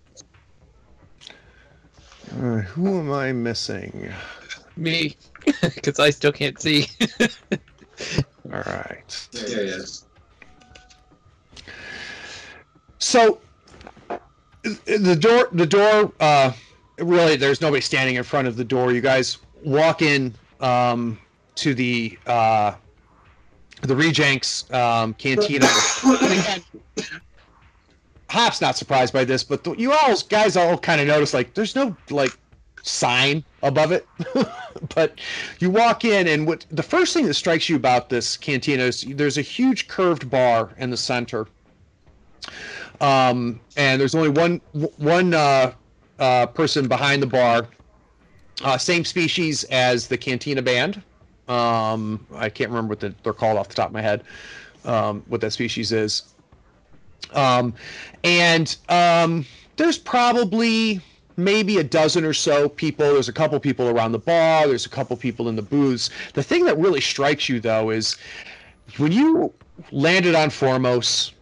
Who am I missing? Me, because I still can't see. All right. There it is. So the door. Really, there's nobody standing in front of the door. You guys walk in to the Rejanks cantina. Hop's not surprised by this, but you guys all kind of notice like there's no like sign above it. But you walk in, and the first thing that strikes you about this cantina is there's a huge curved bar in the center. And there's only one person behind the bar, same species as the cantina band. I can't remember what they're called off the top of my head, what that species is. And there's probably maybe a dozen or so people. There's a couple people around the bar. There's a couple people in the booths. The thing that really strikes you, though, is when you landed on Formos,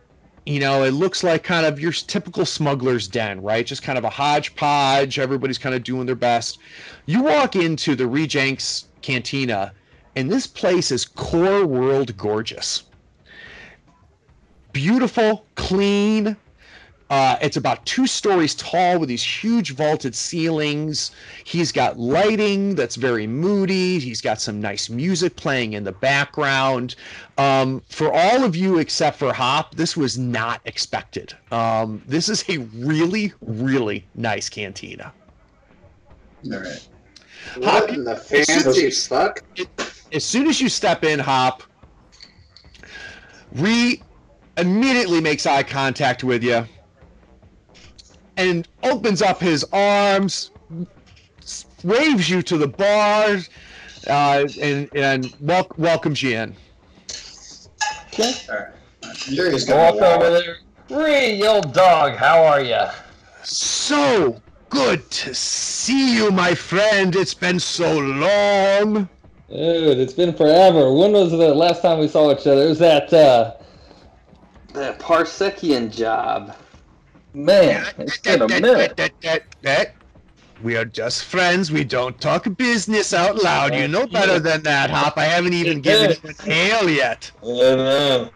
you know, it looks like kind of your typical smuggler's den, right? Just kind of a hodgepodge. Everybody's kind of doing their best. You walk into the Rejanks Cantina, and this place is core world gorgeous. Beautiful, clean. It's about 2 stories tall with these huge vaulted ceilings. He's got lighting that's very moody. He's got some nice music playing in the background. For all of you except for Hop, this was not expected. This is a really, really nice cantina. All right. What in the fancy fuck? As soon as you step in, Hop, immediately makes eye contact with you. and opens up his arms, waves you to the bar, and welcomes you in. Okay. All right. Yuri's Walk gonna over there. Ree, you old dog, how are you? So good to see you, my friend. It's been so long. Dude, it's been forever. When was the last time we saw each other? It was that Parsekian job. Man, it's been a minute. We are just friends. We don't talk business out loud. You know better than that, Hop. I haven't even given you an ale yet. I know.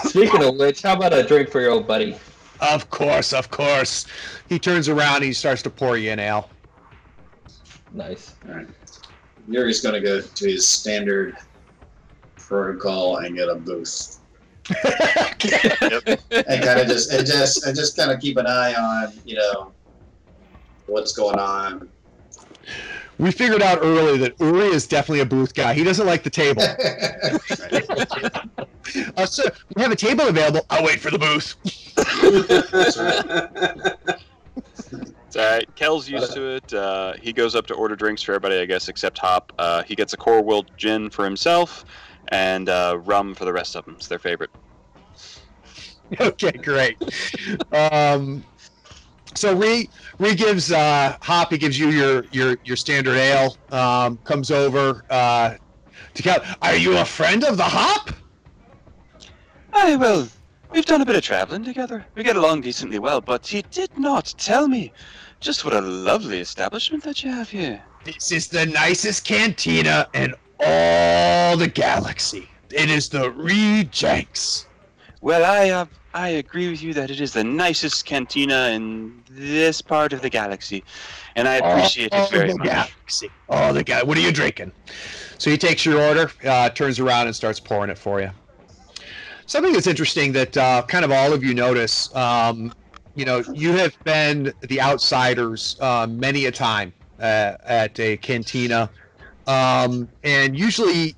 Speaking of which, how about a drink for your old buddy? Of course, of course. He turns around and he starts to pour you an ale. Nice. All right. Yuri's gonna go to his standard protocol and get a booth. And kind of just kind of keep an eye on, what's going on. We figured out early that Uri is definitely a booth guy. He doesn't like the table. Sir, we have a table available. I'll wait for the booth. It's all right. Kel's used to it. He goes up to order drinks for everybody, I guess, except Hop. He gets a Core Willed gin for himself and rum for the rest of them. It's their favorite. Okay, great. So Ree gives Hop. He gives you your standard ale. Comes over to Cal. Are you a friend of the Hop? Aye, well, we've done a bit of traveling together. We get along decently well, but he did not tell me just what a lovely establishment that you have here. This is the nicest cantina in all the galaxy. It is the Rejenks. Well, I agree with you that it is the nicest cantina in this part of the galaxy, and I appreciate it very much. Galaxy. Oh, the guy. What are you drinking? So he takes your order, turns around, and starts pouring it for you. Something that's interesting that kind of all of you notice, you have been the outsiders many a time at a cantina, and usually,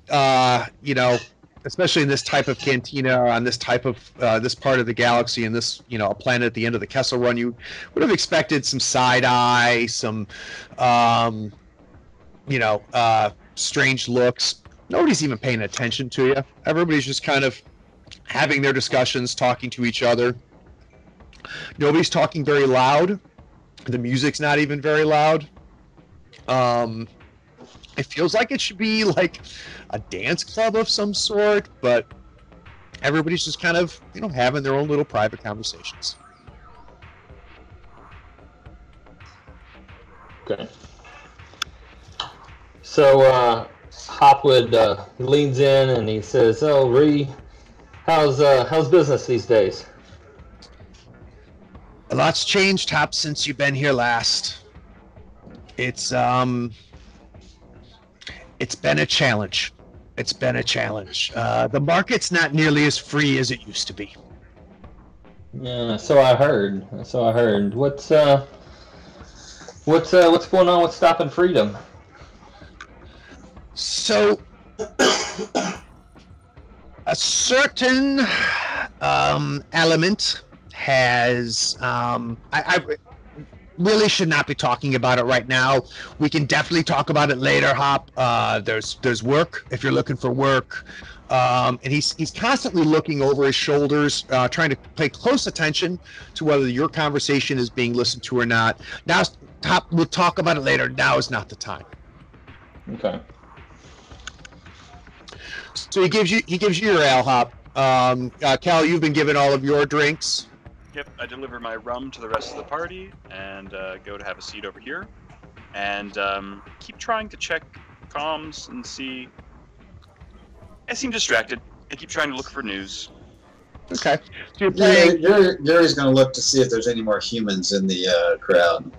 especially in this type of cantina on this type of this part of the galaxy and this a planet at the end of the Kessel Run, you would have expected some side eye, some strange looks. Nobody's even paying attention to you. Everybody's just kind of having their discussions, talking to each other. Nobody's talking very loud. The music's not even very loud. It feels like it should be like a dance club of some sort, but everybody's just kind of, having their own little private conversations. Okay. So Hopwood leans in and he says, "Oh, Ree, how's business these days?" A lot's changed, Hop, since you've been here last. It's been a challenge. The market's not nearly as free as it used to be. Yeah, so I heard. What's going on with stopping freedom? So, a certain element has. I really should not be talking about it right now. We can definitely talk about it later, Hop. There's work if you're looking for work. And he's constantly looking over his shoulders, trying to pay close attention to whether your conversation is being listened to or not. Now, Hop, we'll talk about it later. Now is not the time. Okay. So he gives you your ale, Hop. Cal, you've been given all of your drinks. Yep, I deliver my rum to the rest of the party and go to have a seat over here. And keep trying to check comms and see. I seem distracted. I keep trying to look for news. Okay. So you're playing. Yuri's going to look to see if there's any more humans in the crowd.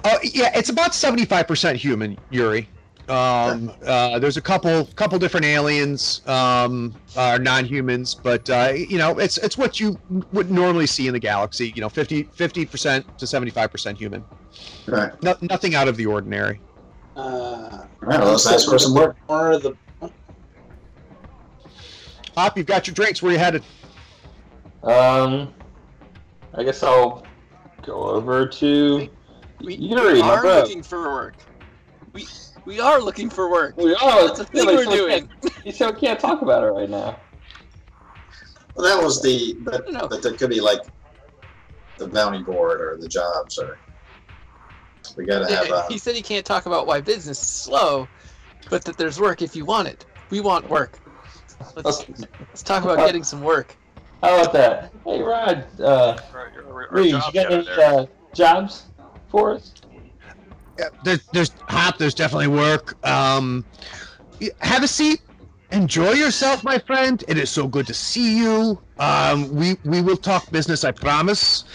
Oh yeah, it's about 75% human, Yuri. There's a couple different aliens, are non-humans, but it's what you would normally see in the galaxy. 50% to 75% human. Right. Nothing out of the ordinary. All right, let's ask for some work. Hop, you've got your drinks. Where you headed? I guess I'll go over to We Yuri, my are bro. looking for work. We are looking for work. We are. That's a thing we're doing. You still can't talk about it right now. Well, that was No. but there could be like the bounty board or the jobs, or we gotta have. He said he can't talk about why business is slow, but that there's work if you want it. We want work. Let's talk about getting some work. How about that? Hey, Rod. Reed, you got any jobs for us? Yeah, there's definitely work. Have a seat. Enjoy yourself, my friend. It is so good to see you. We will talk business, I promise.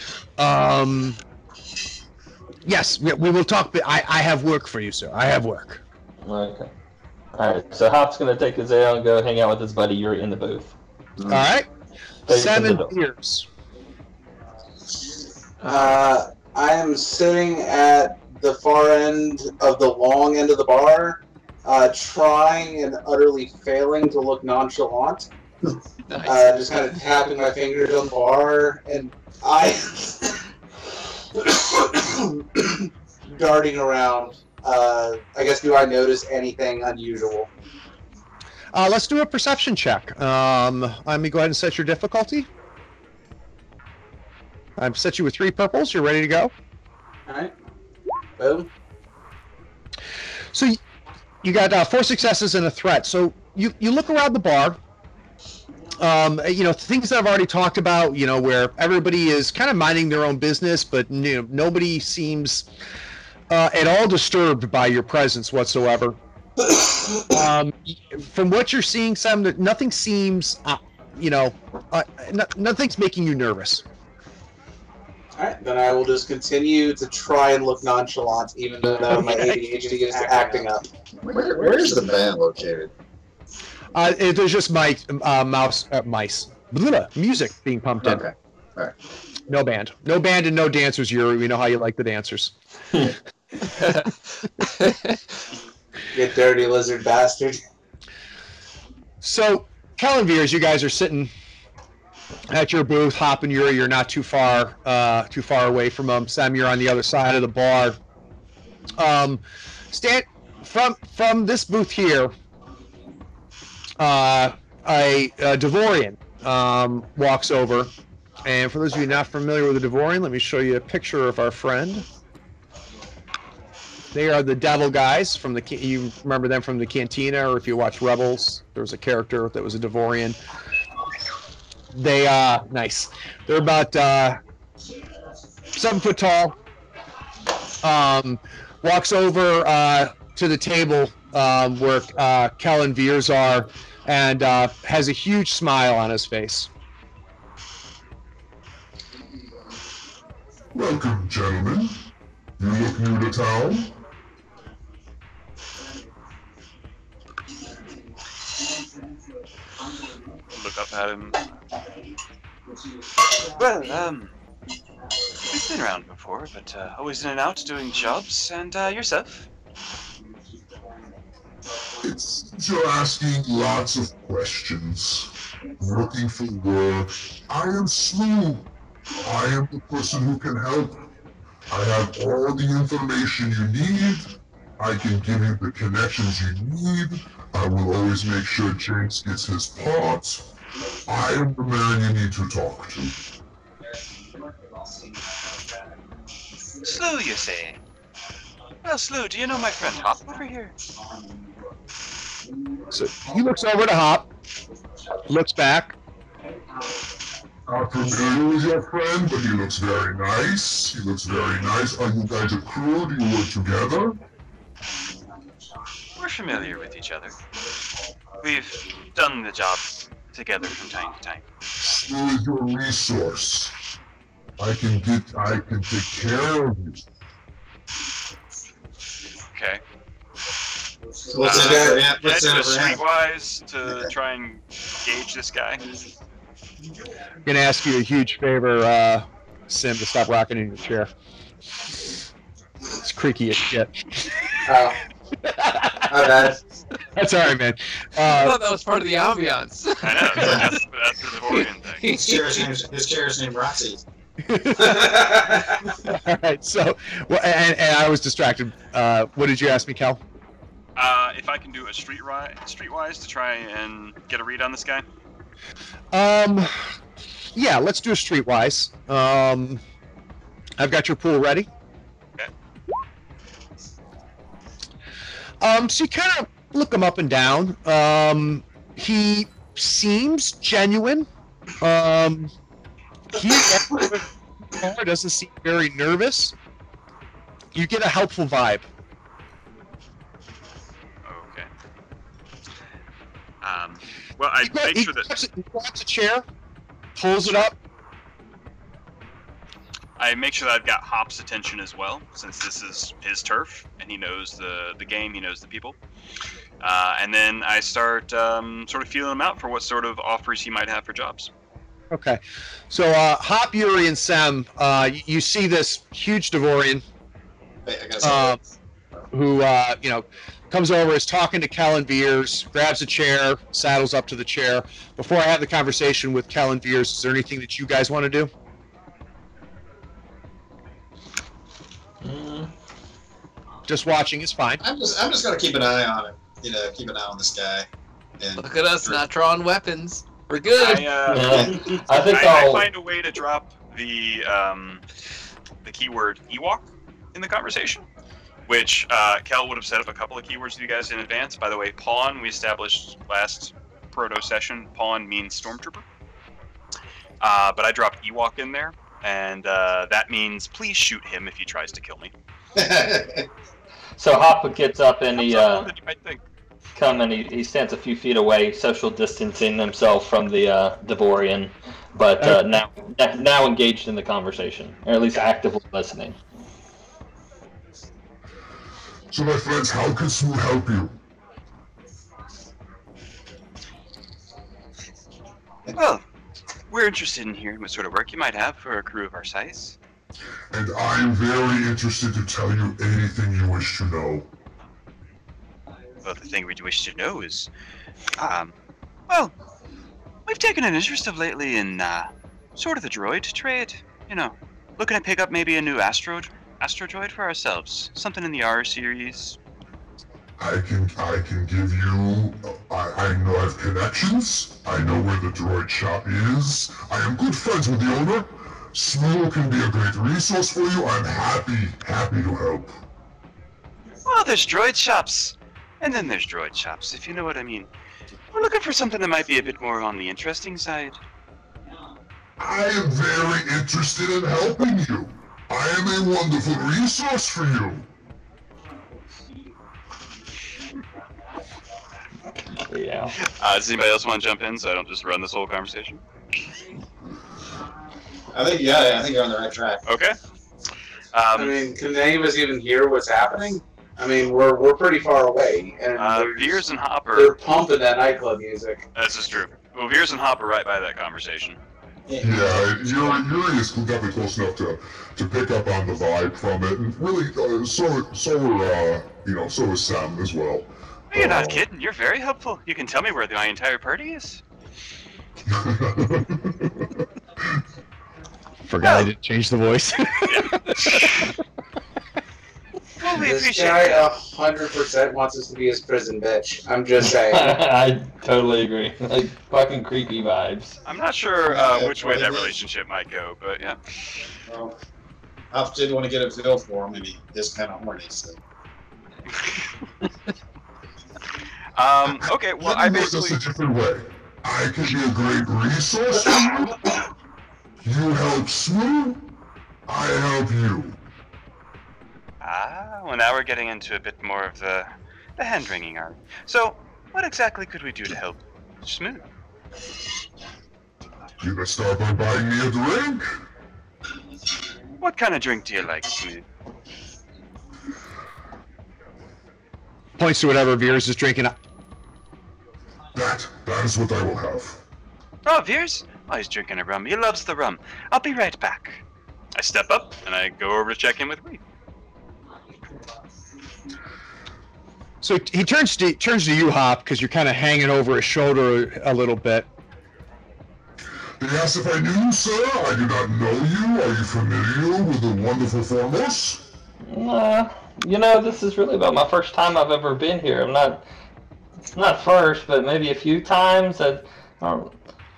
Yes, we will talk. I have work for you, sir. I have work. Okay. All right. So Hop's gonna take his ale and go hang out with his buddy Yuri in the booth. All right. Take 7 the beers. I am sitting at the far end of the long end of the bar, trying and utterly failing to look nonchalant. Nice. Just kind of tapping my fingers on the bar, and I darting around. I guess, do I notice anything unusual? Let's do a perception check. Let me go ahead and set your difficulty. I've set you with 3 purples. You're ready to go. All right. Boom. So you got 4 successes and a threat. So you look around the bar. Things that I've already talked about. Where everybody is kind of minding their own business, but nobody seems at all disturbed by your presence whatsoever. From what you're seeing, Sam, nothing seems, nothing's making you nervous. Alright, then I will just continue to try and look nonchalant, even though my ADHD is acting up. Where is the band located? There's just mice, music being pumped in. Okay, all right. No band and no dancers, Yuri. We know how you like the dancers. You dirty lizard bastard. So, Kellenveers, you guys are sitting at your booth, Hop and Yuri. You're not too far away from them. Sam, you're on the other side of the bar. From this booth here, a Devorian walks over, and for those of you not familiar with the Devorian, let me show you a picture of our friend. They are the devil guys from you remember them from the Cantina, or if you watch Rebels, there was a character that was a Devorian. They nice. They're about 7 foot tall. Walks over to the table where Kellen Veers are, and has a huge smile on his face. Welcome, gentlemen. You look new to town? Look up at him. Well, we've been around before, but always in and out doing jobs. And yourself? It's you're asking lots of questions. Looking for work. I am Slew. I am the person who can help. I have all the information you need. I can give you the connections you need. I will always make sure Jinx gets his part. I am the man you need to talk to. Slew, you say? Well, Slew, do you know my friend Hop over here? So he looks over to Hop, looks back. Not familiar with your friend, but he looks very nice. Are you guys a crew? Do you work together? We're familiar with each other. We've done the job together from time to time. Slew is your resource. I can take care of you. Okay. What's in it for him? Head What's in to it for him? Streetwise to try and gauge this guy. I'm gonna ask you a huge favor, Sim, to stop rocking in your chair. It's creaky as shit. Oh. That's That's all right, man. I thought that was part of the ambiance. I know. That's the Devorian thing. His chair's named Roxy. All right. So, well, and I was distracted. What did you ask me, Cal? If I can do a streetwise to try and get a read on this guy. Yeah, let's do a streetwise. I've got your pool ready. Okay. So you kind of look him up and down. He seems genuine. He doesn't seem very nervous. You get a helpful vibe. Okay. Well, I make sure that He grabs a chair, pulls it up. I make sure that I've got Hop's attention as well, since this is his turf and he knows the game, he knows the people. And then I start sort of feeling him out for what sort of offers he might have for jobs. Okay, so Hop, Yuri, and Sem, you see this huge Devorian who comes over, is talking to Kellen Veers, grabs a chair, saddles up to the chair. Before I have the conversation with Kellen Veers, is there anything that you guys want to do? Just watching is fine. I'm just gonna keep an eye on him. Keep an eye on this guy. And Look at us, not drawing weapons. We're good. I think I find a way to drop the keyword Ewok in the conversation, which Kel would have set up a couple of keywords to you guys in advance. By the way, pawn, we established last proto session, pawn means stormtrooper. But I dropped Ewok in there, and that means please shoot him if he tries to kill me. So Hop gets up and he Than you might think. he stands a few feet away, social distancing himself from the Devorian, but now engaged in the conversation, or at least actively listening. So, my friends, how can Smooth help you? Well, we're interested in hearing what sort of work you might have for a crew of our size. And I'm very interested to tell you anything you wish to know. Well, the thing we wish to know is, well, we've taken an interest of lately in, sort of the droid trade. Looking to pick up maybe a new astro droid for ourselves. Something in the R series. I can give you, I know I have connections. I know where the droid shop is. I am good friends with the owner. Smooth can be a great resource for you. I'm happy to help. Well, there's droid shops. And then there's droid shops, if you know what I mean. We're looking for something that might be a bit more on the interesting side. I am very interested in helping you. I am a wonderful resource for you. Yeah. Does anybody else want to jump in so I don't just run this whole conversation? I think you're on the right track. Okay. Can any of us even hear what's happening? We're pretty far away, and Veers and Hop they're pumping that nightclub music. This is true. Well, Veers and Hop are right by that conversation. Yeah, Yuri is definitely close enough to pick up on the vibe from it, and really, so is Sam as well. You're not kidding. You're very helpful. You can tell me where my entire party is. Forgot I didn't change the voice. Well, we This appreciate guy it. 100% wants us to be his prison bitch. I'm just saying. I totally agree. Like fucking creepy vibes. I'm not sure which way that relationship might go, but yeah. Well, Hops did want to get a feel for him, and he is kind of horny, so. Okay, well, I Let me put basically... this a different way. I can be a great resource for you. You help Smooth, I help you. Well, now we're getting into a bit more of the hand-wringing art. So, what exactly could we do to help Smooth? You can start by buying me a drink. What kind of drink do you like, Smooth? Points to whatever Veers is drinking. That is what I will have. Oh, Veers? Oh, he's drinking a rum. He loves the rum. I'll be right back. I step up, and I go over to check in with Reed. So he turns to you, Hop, because you're kind of hanging over his shoulder a little bit. They asked if I knew you, sir. I do not know you. Are you familiar with the wonderful Formos? This is really about my first time I've ever been here. Not first, but maybe a few times. I'm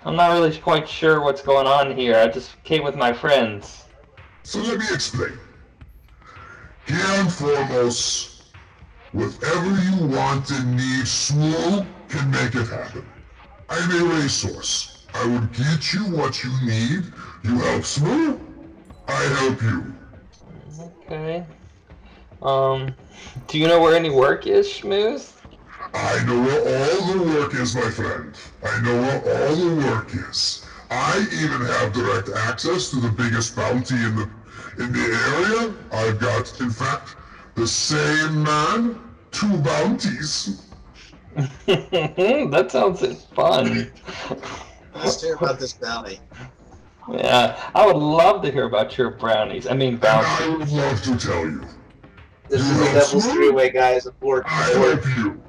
not really quite sure what's going on here. I just came with my friends. So let me explain. Here in Formos, whatever you want and need, Smooth can make it happen. I'm a resource. I will get you what you need. You help Smooth, I help you. Okay. Do you know where any work is, Schmooze? I know where all the work is, my friend. I know where all the work is. I even have direct access to the biggest bounty in the area. I've got, in fact, the same man, 2 bounties. That sounds fun. Let's hear about this bounty. Yeah, I would love to hear about your brownies. I mean, bounties. I would love to tell you. This is a devil's three-way, guys. Abort. I help you.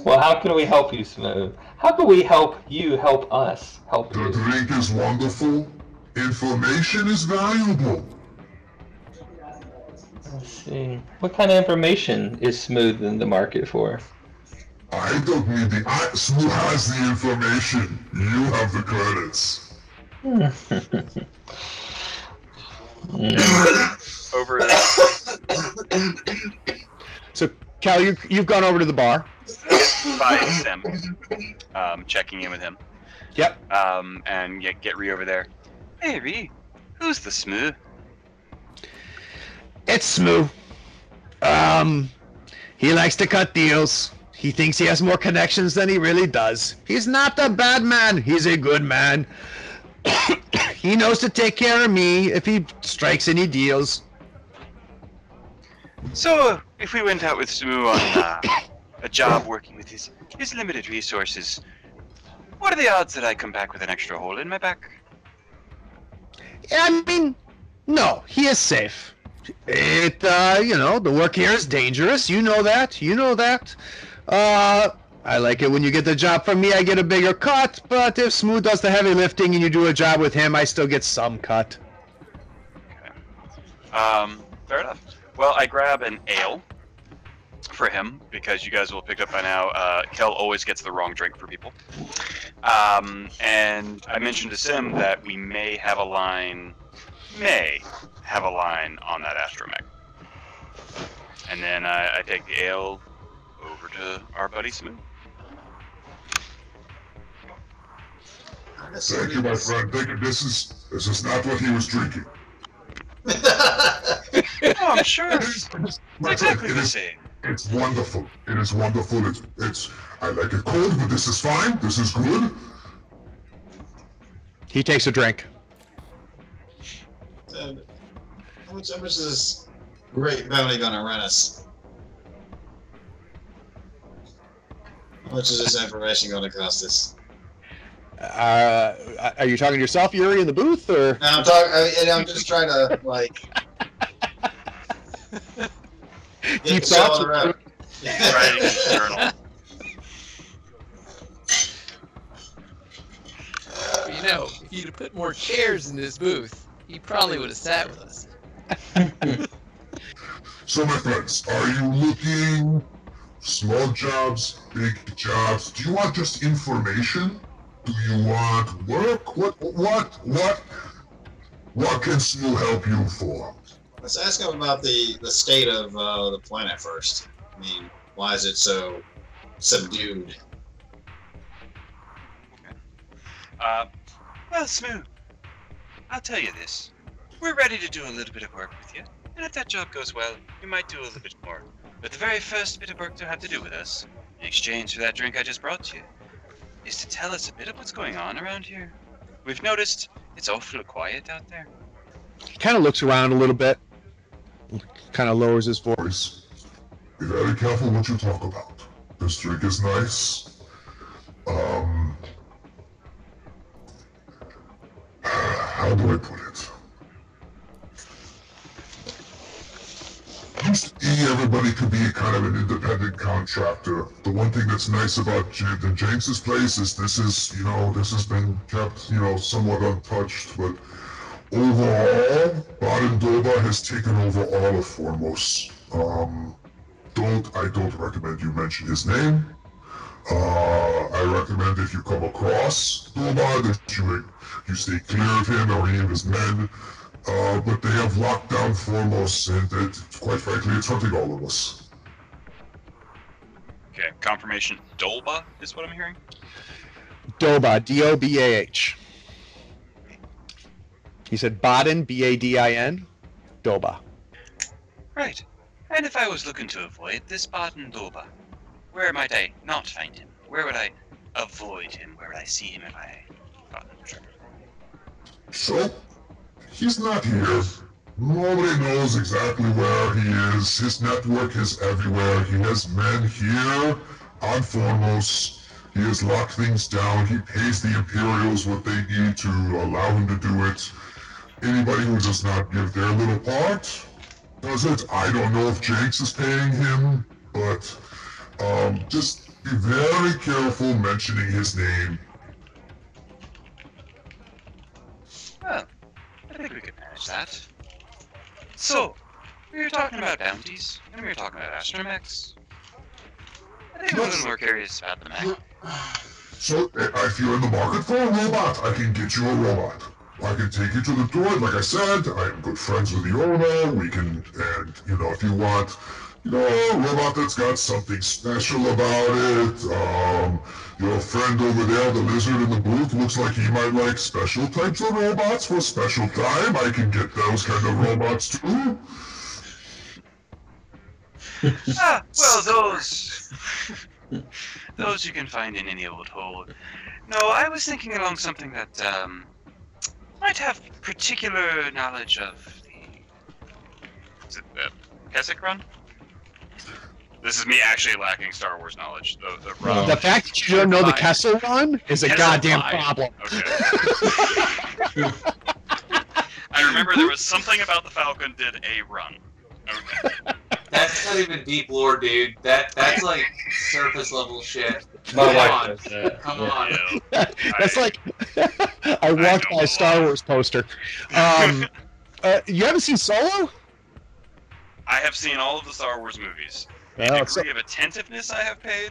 Well, how can we help you, Smooth? How can we help you help us help The you? drink is wonderful. Information is valuable. Let's see. What kind of information is Smooth in the market for? I don't need the... Who has the information? You have the credits. Over. So, Cal, you've gone over to the bar. By Sim. Checking in with him. Yep. And get Ree over there. Hey, Ree. Who's the Smooth? It's Smooth. He likes to cut deals. He thinks he has more connections than he really does. He's not a bad man. He's a good man. He knows to take care of me if he strikes any deals. So, if we went out with Smoo on a job working with his limited resources, what are the odds that I come back with an extra hole in my back? I mean, no, he is safe. The work here is dangerous. You know that. I like it when you get the job from me, I get a bigger cut, but if Smooth does the heavy lifting and you do a job with him, I still get some cut. Okay. Fair enough. Well, I grab an ale for him, because you guys will pick up by now, Kel always gets the wrong drink for people. And I mentioned to Sim that we may have a line on that astromech. And then I take the ale over to our buddy Smooth. Thank you, my friend. Thank you. This is not what he was drinking. Oh, I'm sure. It's exactly the same. It's wonderful. It is wonderful. I like it cold, but this is fine. This is good. He takes a drink. How much is this great bounty gonna run us? How much is this information gonna cost us? Are you talking to yourself, Yuri, in the booth, or? No, I'm just trying to Deep thoughts. Writing in his journal. If you'd have put more chairs in this booth, he probably would have sat with us. So, my friends, are you looking small jobs, big jobs? Do you want just information? Do you want work? What can Smoo help you for? Let's ask him about the state of the planet first. I mean, why is it so subdued? Well, Smoo, I'll tell you this. We're ready to do a little bit of work with you. And if that job goes well, we might do a little bit more. But the very first bit of work to have to do with us, in exchange for that drink I just brought you, is to tell us a bit of what's going on around here. We've noticed it's awful quiet out there. He kind of looks around a little bit. Kind of lowers his voice. Be very careful what you talk about. This drink is nice. How do I put it? Used E ever everybody could be kind of an independent contractor. The one thing that's nice about the Jenks' place is this is, this has been kept, somewhat untouched, but overall, Baden Doba has taken over all of Foremost. I don't recommend you mention his name. I recommend if you come across Doba that you stay clear of him or any of his men. But they have locked down Foremost, and quite frankly, it's hurting all of us. Okay, confirmation. Dolba is what I'm hearing? Doba, D-O-B-A-H. He said Badin, B-A-D-I-N, Doba. Right. And if I was looking to avoid this Baden Doba, where might I not find him? Where would I avoid him? Where would I see him if I got the trigger? So, he's not here. Nobody knows exactly where he is. His network is everywhere. He has men here on Foremost. He has locked things down. He pays the Imperials what they need to allow him to do it. Anybody who does not give their little part does it. I don't know if Jenks is paying him, but just be very careful mentioning his name. Well, I think we could manage that. So, we were talking about bounties, and we were talking about astromechs. I think I'm a little more curious about the mech. So, if you're in the market for a robot, I can get you a robot. I can take you to the droid, like I said. I'm good friends with the owner. We can, and, if you want, a robot that's got something special about it. Your friend over there, the lizard in the booth, looks like he might like special types of robots for special time. I can get those kind of robots too. Well, those you can find in any old hole. No, I was thinking along something that might have particular knowledge of the... Is it the Keswick run? This is me actually lacking Star Wars knowledge. The run. The fact that you don't know the Kessel run is a goddamn problem. Okay. I remember there was something about the Falcon did a run. Okay. That's not even deep lore, dude. That's like surface level shit. My wife does that. Come on. Yeah. That's like I walked by a Star Wars poster. You haven't seen Solo? I have seen all of the Star Wars movies. The degree of attentiveness I have paid.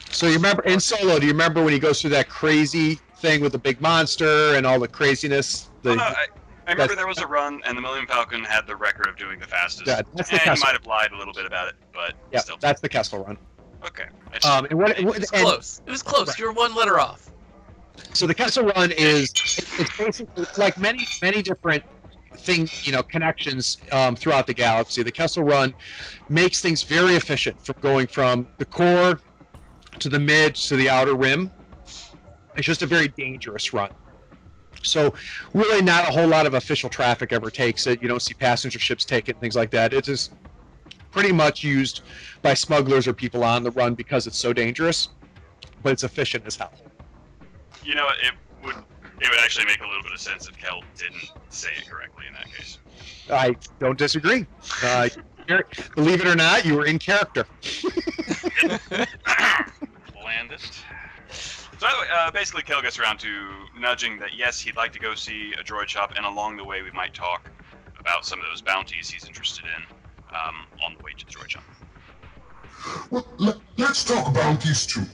So you remember in Solo? Do you remember when he goes through that crazy thing with the big monster and all the craziness? I remember there was a run, and the Millennium Falcon had the record of doing the fastest. Yeah, that's the and Kessel. he might have lied a little bit about it, but Yeah, still. that's the Kessel run. Okay. It was close. It was close. Right. You're one letter off. So the Kessel run it's basically like many different things, connections throughout the galaxy. The Kessel run makes things very efficient from going from the core to the mid to the outer rim. It's just a very dangerous run. So really not a whole lot of official traffic ever takes it. You don't see passenger ships take it, things like that. It is pretty much used by smugglers or people on the run because it's so dangerous, but it's efficient as hell. You know, it would actually make a little bit of sense if Kel didn't say it correctly in that case. I don't disagree. Believe it or not, you were in character. Landed. So anyway, basically Kel gets around to nudging that yes, he'd like to go see a droid shop, and along the way we might talk about some of those bounties he's interested in on the way to the droid shop. Well, let's talk bounties too,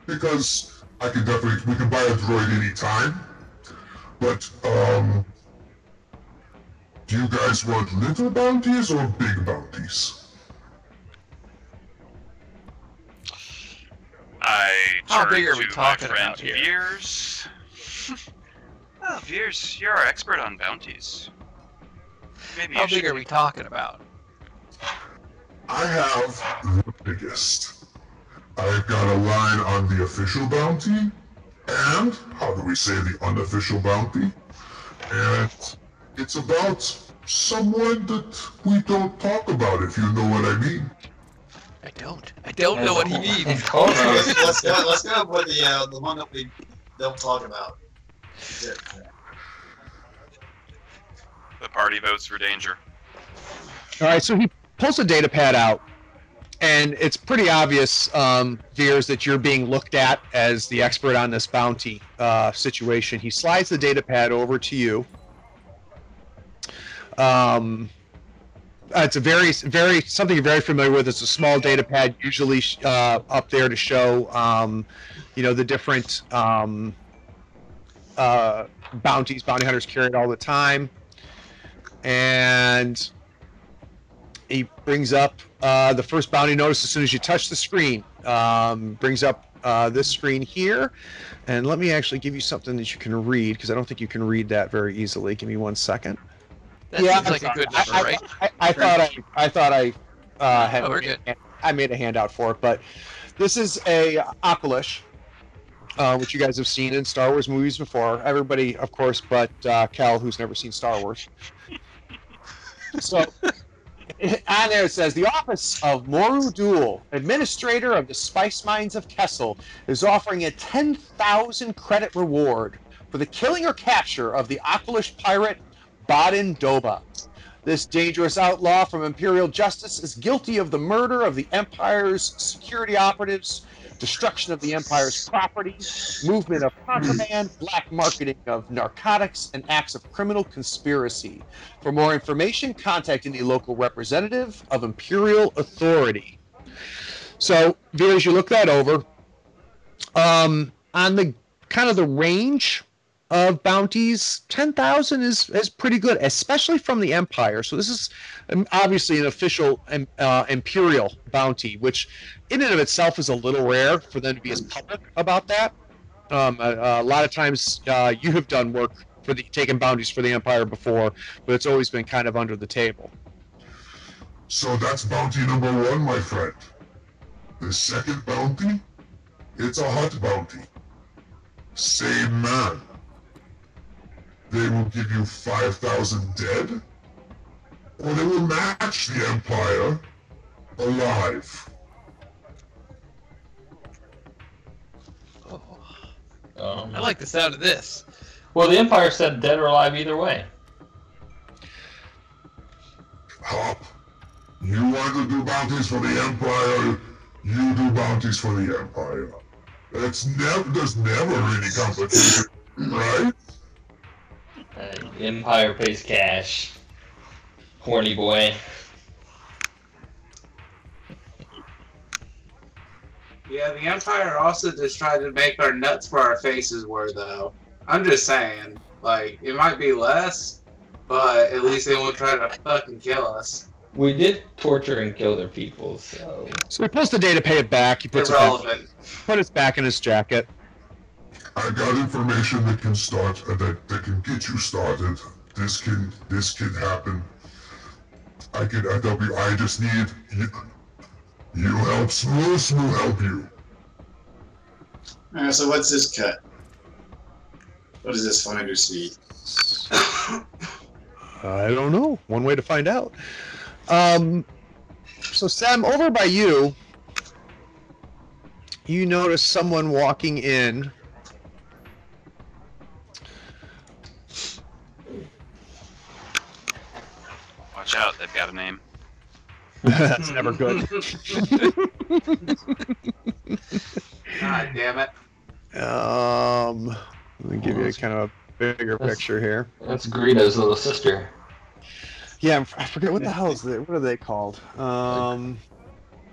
because we can buy a droid anytime. But do you guys want little bounties or big bounties? How big are we talking about here? Veers. Oh, Veers, you're our expert on bounties. Maybe How big are we talking about? I have the biggest. I've got a line on the official bounty, and, how do we say, the unofficial bounty? And it's about someone that we don't talk about, if you know what I mean. I don't know what he means. Let's go with the one that we don't talk about. The party votes for danger. All right, so he pulls a data pad out And it's pretty obvious, Veers, that you're being looked at as the expert on this bounty situation. He slides the data pad over to you. It's a very something you're very familiar with. It's a small data pad, usually up there to show, the different bounty hunters carry it all the time. And he brings up the first bounty notice as soon as you touch the screen. Brings up this screen here. And let me actually give you something that you can read, because I don't think you can read that very easily. Give me 1 second. That seems like a good number, right? I thought I had. Oh, we're good. I made a handout for it, but this is a Aqualish, which you guys have seen in Star Wars movies before. Everybody, of course, but Cal, who's never seen Star Wars. So on there it says, the office of Moru Duel, administrator of the spice mines of Kessel, is offering a 10,000 credit reward for the killing or capture of the Aqualish pirate Baden Doba. This dangerous outlaw from Imperial Justice is guilty of the murder of the Empire's security operatives, destruction of the Empire's property, movement of contraband, black marketing of narcotics, and acts of criminal conspiracy. For more information, contact any local representative of Imperial authority. So, Veers, you look that over. On the kind of the range of bounties, 10,000 is pretty good, especially from the Empire. So this is obviously an official Imperial bounty, which in and of itself is a little rare for them to be as public about that. A lot of times you have done work for taking bounties for the Empire before, but it's always been kind of under the table. So that's bounty number 1, my friend. The second bounty? It's a hut bounty. Same man. They will give you 5,000 dead, or they will match the Empire alive. I like the sound of this. Well, the Empire said dead or alive either way. Hop, you want to do bounties for the Empire, you do bounties for the Empire. There's never any competition, right? Empire pays cash. Horny boy. Yeah, the Empire also just tried to make our nuts for our faces were, though. I'm just saying, like, it might be less, but at least they won't try to fucking kill us. We did torture and kill their people, so... So he pulls the data, pay it back. He puts Irrelevant. Put it back in his jacket. I got information that can start, that can get you started. This can happen. I just need you help Smooth will help you. Alright, so what's this cut? What does this finder see? I don't know. One way to find out. So Sam, over by you notice someone walking in. Watch out, they've got a name. That's never good. God damn it. Let me give you kind of a bigger picture here. That's Greedo's little sister. Yeah, I forget what the hell is it. What are they called? A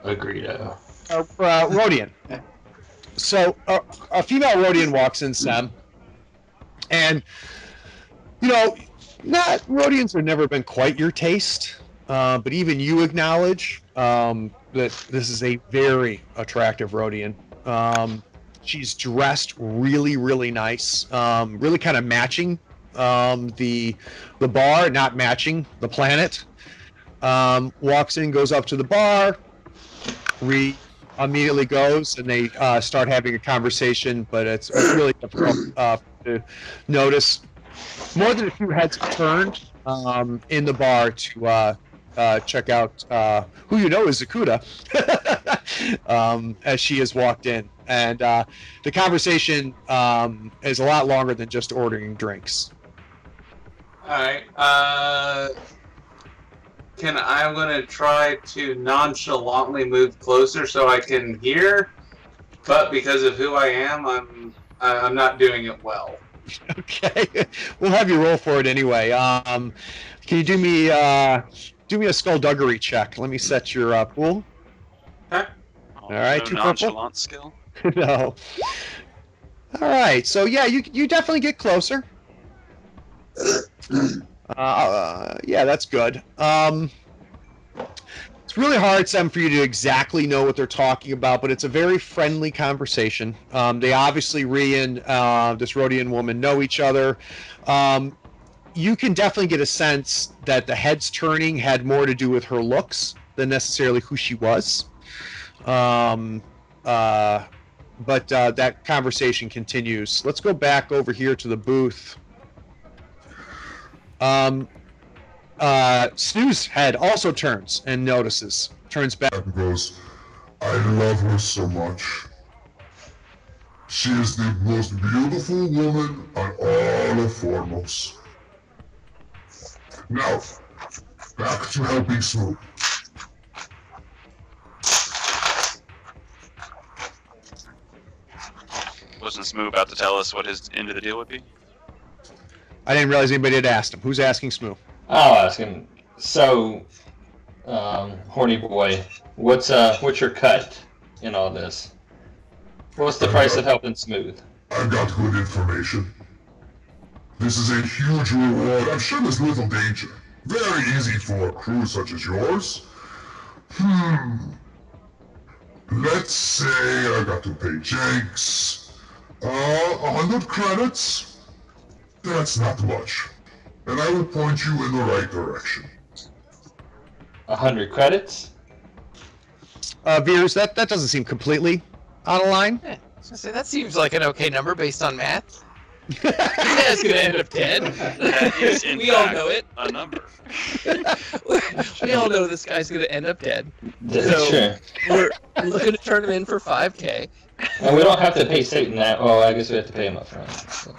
Greedo. Rodian. So a female Rodian walks in, Sam, and Rodians have never been quite your taste, but even you acknowledge that this is a very attractive Rodian. She's dressed really, really nice, really kind of matching the bar, not matching the planet. Walks in, goes up to the bar, immediately goes, and they start having a conversation, but it's really difficult to notice. More than a few heads have turned in the bar to check out who you know is Zakuta as she has walked in. And the conversation is a lot longer than just ordering drinks. Alright, I'm going to try to nonchalantly move closer so I can hear, but because of who I am, I'm not doing it well. Okay, we'll have you roll for it anyway. Can you do me a skullduggery check? Let me set your pool. Okay. All right, no 2 purple. nonchalant skill. No. All right, so yeah, you definitely get closer. Yeah, that's good. It's really hard, Sam, for you to exactly know what they're talking about, but it's a very friendly conversation. They obviously, this Rhodian woman, know each other. You can definitely get a sense that the heads turning had more to do with her looks than necessarily who she was. But that conversation continues. Let's go back over here to the booth. Snoo's head also turns and turns back. And goes, I love her so much. She is the most beautiful woman on all of Formos. Now, back to helping Snoop. Wasn't Smoo about to tell us what his end of the deal would be? I didn't realize anybody had asked him. Who's asking Smoo? I'll ask him. So, horny boy, what's your cut in all this? What's the price of helping Smooth? I've got good information. This is a huge reward. I'm sure there's little danger. Very easy for a crew such as yours. Let's say I got to pay Jenks 100 credits. That's not much. And I will point you in the right direction. 100 credits? Veers, that doesn't seem completely out of line. I was gonna say, that seems like an okay number based on math. That's gonna end up 10. That is, in We all fact, know it. a number. We all know this guy's gonna end up dead. That's true. We're looking to turn him in for 5K. And we don't have to pay Satan that. Oh, I guess we have to pay him up front. So.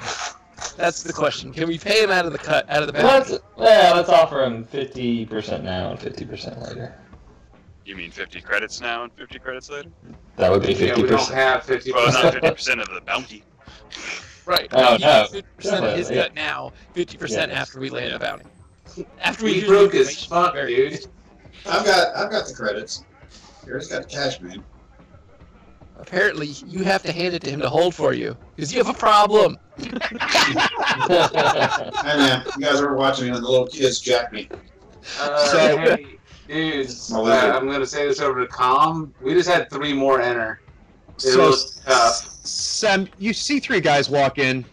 That's the question. Can we pay him out of the bounty? Let's offer him 50% now and 50% later. You mean 50 credits now and 50 credits later? That would be 50%. Yeah, we don't have 50%. Well, not 50% of the bounty. Right. Oh, no. 50% of his cut now, 50% after we land a bounty. After He we broke his spot, dude. I've got the credits. Here's got the cash, man. Apparently, you have to hand it to him to hold for you, because you have a problem. Hey man, you guys are watching and the little kids jack me. Hey, dudes, I'm going to say this over to Com. We just had 3 more enter. It was tough. Sam, you see 3 guys walk in.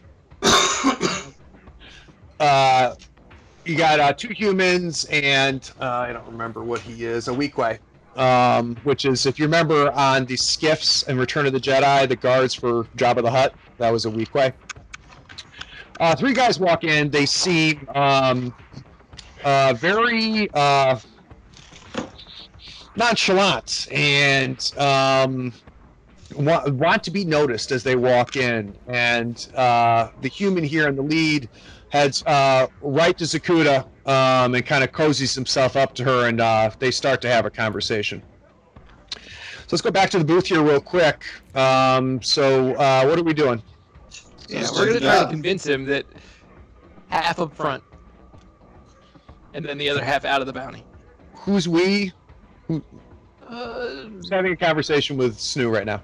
You got 2 humans and I don't remember what he is, a Weequay. Which is, if you remember on the skiffs in Return of the Jedi, the guards for Jabba the Hutt, that was a Weequay. 3 guys walk in. They seem very nonchalant and want to be noticed as they walk in. And the human here in the lead heads right to Zakuta and kind of cozies himself up to her, and they start to have a conversation. So let's go back to the booth here real quick. So what are we doing? Yeah, we're going to try to convince him that half up front, and then the other half out of the bounty. Who's we? Who's having a conversation with Snoo right now?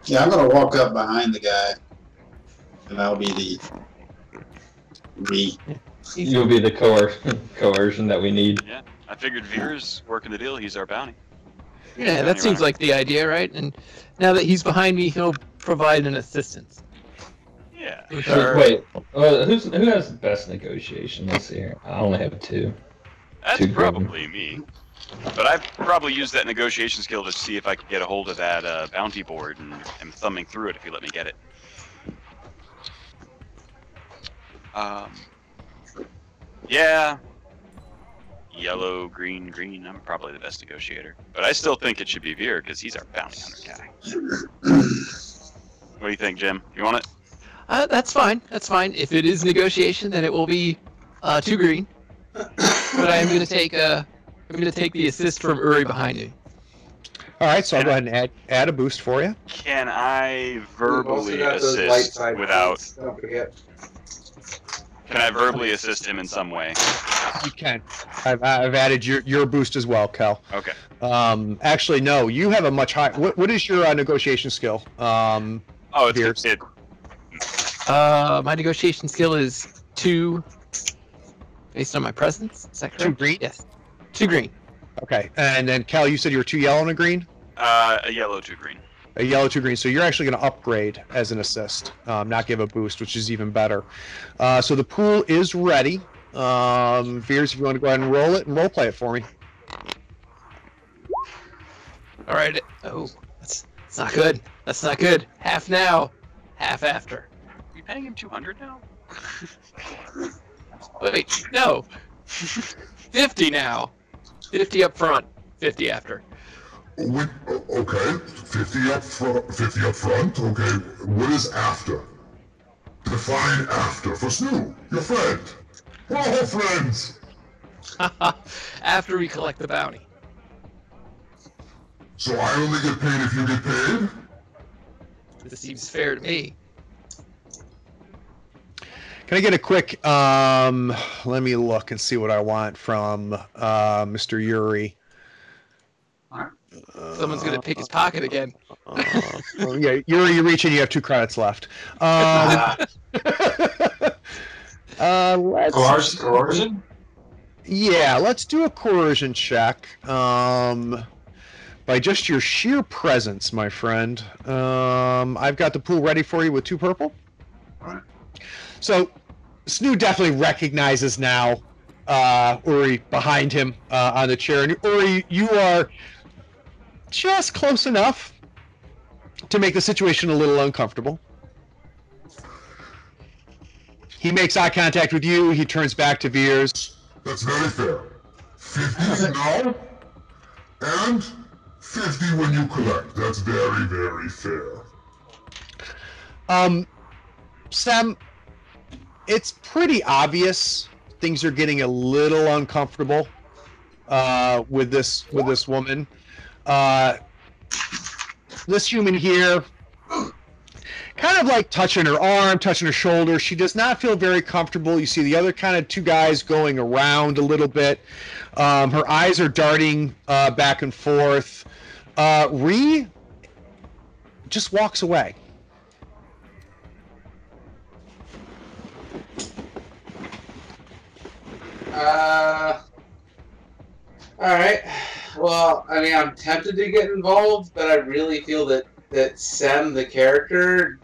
Yeah, I'm gonna walk up behind the guy, and I'll be the You'll be the coercion that we need. Yeah, I figured Veer's working the deal. He's our bounty. Yeah, that seems like the idea, right? And now that he's behind me, he'll provide an assistance. Yeah. Sure. Wait, who has the best negotiation? Let's see here. I only have 2. That's probably me. But I've probably used that negotiation skill to see if I could get a hold of that bounty board, and am thumbing through it if you let me get it. Yeah. Yellow, green, green. I'm probably the best negotiator. But I still think it should be Veer, because he's our bounty hunter guy. What do you think, Jim? You want it? That's fine. That's fine. If it is negotiation, then it will be 2 green. But I'm going to take the assist from Uri behind me. All right, so I'll go ahead and add a boost for you. Can I verbally got those light assist side without? points, don't forget. Can I verbally assist him in some way? You can. I've added your boost as well, Kel. Okay. Actually, no. You have a much higher. What is your negotiation skill? It's it. My negotiation skill is 2, based on my presence. Is that correct? 2 green. Yes. 2 green. Okay, and then Kel, you said you were 2 yellow and a green. A yellow, 2 green. A yellow, 2 green. So you're actually going to upgrade as an assist, not give a boost, which is even better. So the pool is ready. Veers, if you want to go ahead and roll it and role play it for me. All right. Oh, that's not good. That's not good. Half now, half after. Are you paying him 200 now? Wait, no. 50 now. 50 up front, 50 after. Okay, 50 up front. Okay, what is after? Define after for Snoo, your friend. We're all friends. After we collect the bounty. So I only get paid if you get paid? This seems fair to me. Can I get a quick, let me look and see what I want from Mr. Yuri. Someone's going to pick his pocket again. Yeah, Yuri, you reach and you have 2 credits left. Coercion? Yeah, let's do a coercion check. By just your sheer presence, my friend. I've got the pool ready for you with 2 purple. Alright. So, Snoo definitely recognizes now Uri behind him on the chair. And Uri, you are just close enough to make the situation a little uncomfortable. He makes eye contact with you. He turns back to Veers. That's very fair. 50 now, and 50 when you collect. That's very, very fair. Sam, it's pretty obvious things are getting a little uncomfortable with this woman. This human here, kind of like touching her arm, touching her shoulder. She does not feel very comfortable. You see the other kind of 2 guys going around a little bit. Her eyes are darting back and forth. Ree just walks away. Alright. Well, I mean, I'm tempted to get involved, but I really feel that Sem, the character,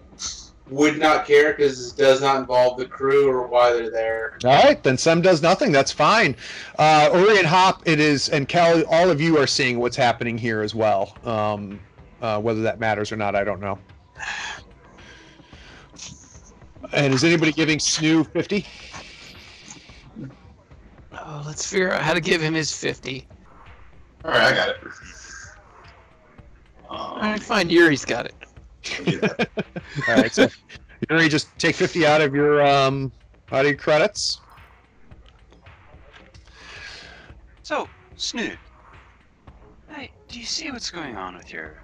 would not care because it does not involve the crew or why they're there. All right, then Sem does nothing. That's fine. Uri and Hop, it is, and Cal, all of you are seeing what's happening here as well. Whether that matters or not, I don't know. And is anybody giving Snoo 50? Oh, let's figure out how to give him his 50. Alright, I got it. All right, fine. Yuri's got it. All right, so Yuri, just take 50 out of your credits. So, Snoot, hey, do you see what's going on with your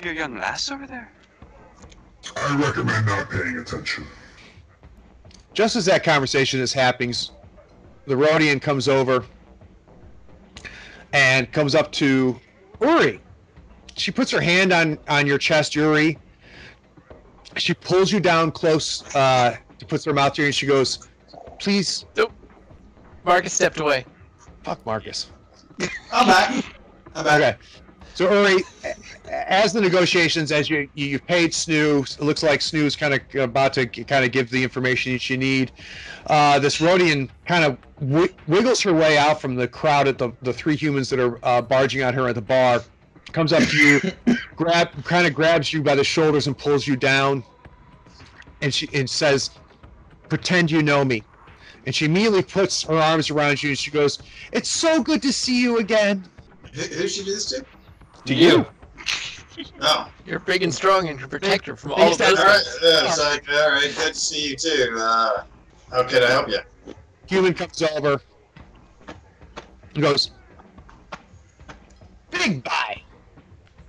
young lass over there? I recommend not paying attention. Just as that conversation is happening, the Rhodian comes over and comes up to Uri. She puts her hand on your chest, Uri. She pulls you down close, puts her mouth to you, and she goes, please. Nope. Marcus stepped away. Fuck Marcus. I'm back. Okay. So Uri, as the negotiations, as you've paid Snoo, it looks like Snoo's kind of about to kind of give the information that you need. This Rhodian kind of wiggles her way out from the crowd at the 3 humans that are barging on her at the bar. Comes up to you, kind of grabs you by the shoulders and pulls you down, and says, "Pretend you know me." And she immediately puts her arms around you and she goes, "It's so good to see you again." Who should do this to? To you. Oh. You're big and strong and can protect her from all of those. Alright, it's like, alright, good to see you too. How can I help you? Human comes over. He goes, Big Guy,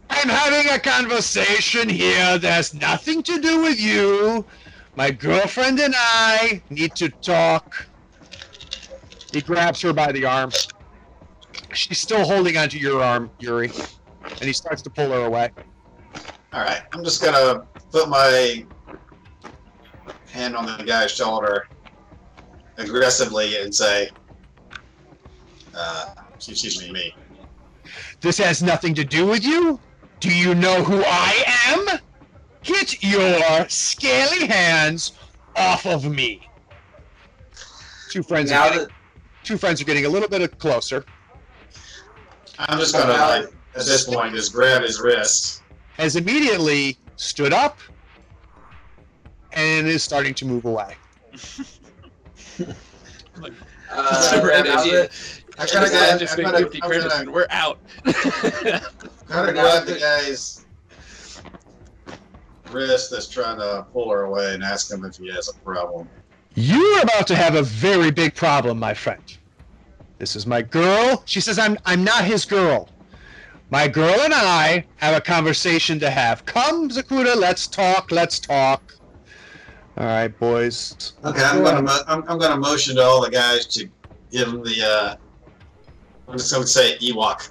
I'm having a conversation here that has nothing to do with you. My girlfriend and I need to talk. He grabs her by the arm. She's still holding onto your arm, Yuri. And he starts to pull her away. Alright, I'm just gonna put my hand on the guy's shoulder aggressively and say, excuse me. This has nothing to do with you? Do you know who I am? Get your scaly hands off of me. Two friends are getting a little bit closer. I'm just gonna, like, at this point, just grab his wrist. Has immediately stood up and is starting to move away. I gotta we're out. Gotta grab the guy's wrist that's trying to pull her away and ask him if he has a problem. You're about to have a very big problem, my friend. This is my girl. She says I'm not his girl. My girl and I have a conversation to have. Come, Zakuta, let's talk. All right, boys. Okay, I'm gonna motion to all the guys to give him the I'm just gonna say Ewok.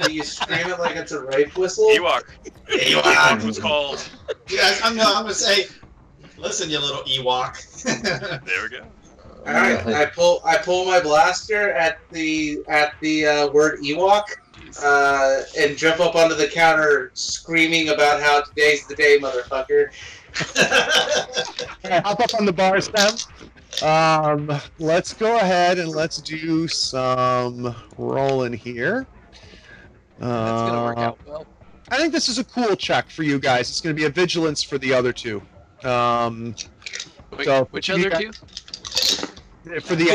you scream it like it's a rape whistle? Ewok. Ewok was called. Yes, I'm gonna say, listen, you little Ewok. There we go. All right, I pull my blaster at the word Ewok, and jump up onto the counter, screaming about how today's the day, motherfucker. Hop up on the bar, Sam. Let's go ahead and let's do some rolling here. That's gonna work out well. I think this is a cool check for you guys. It's going to be a vigilance for the other two. Wait, so which other two? For the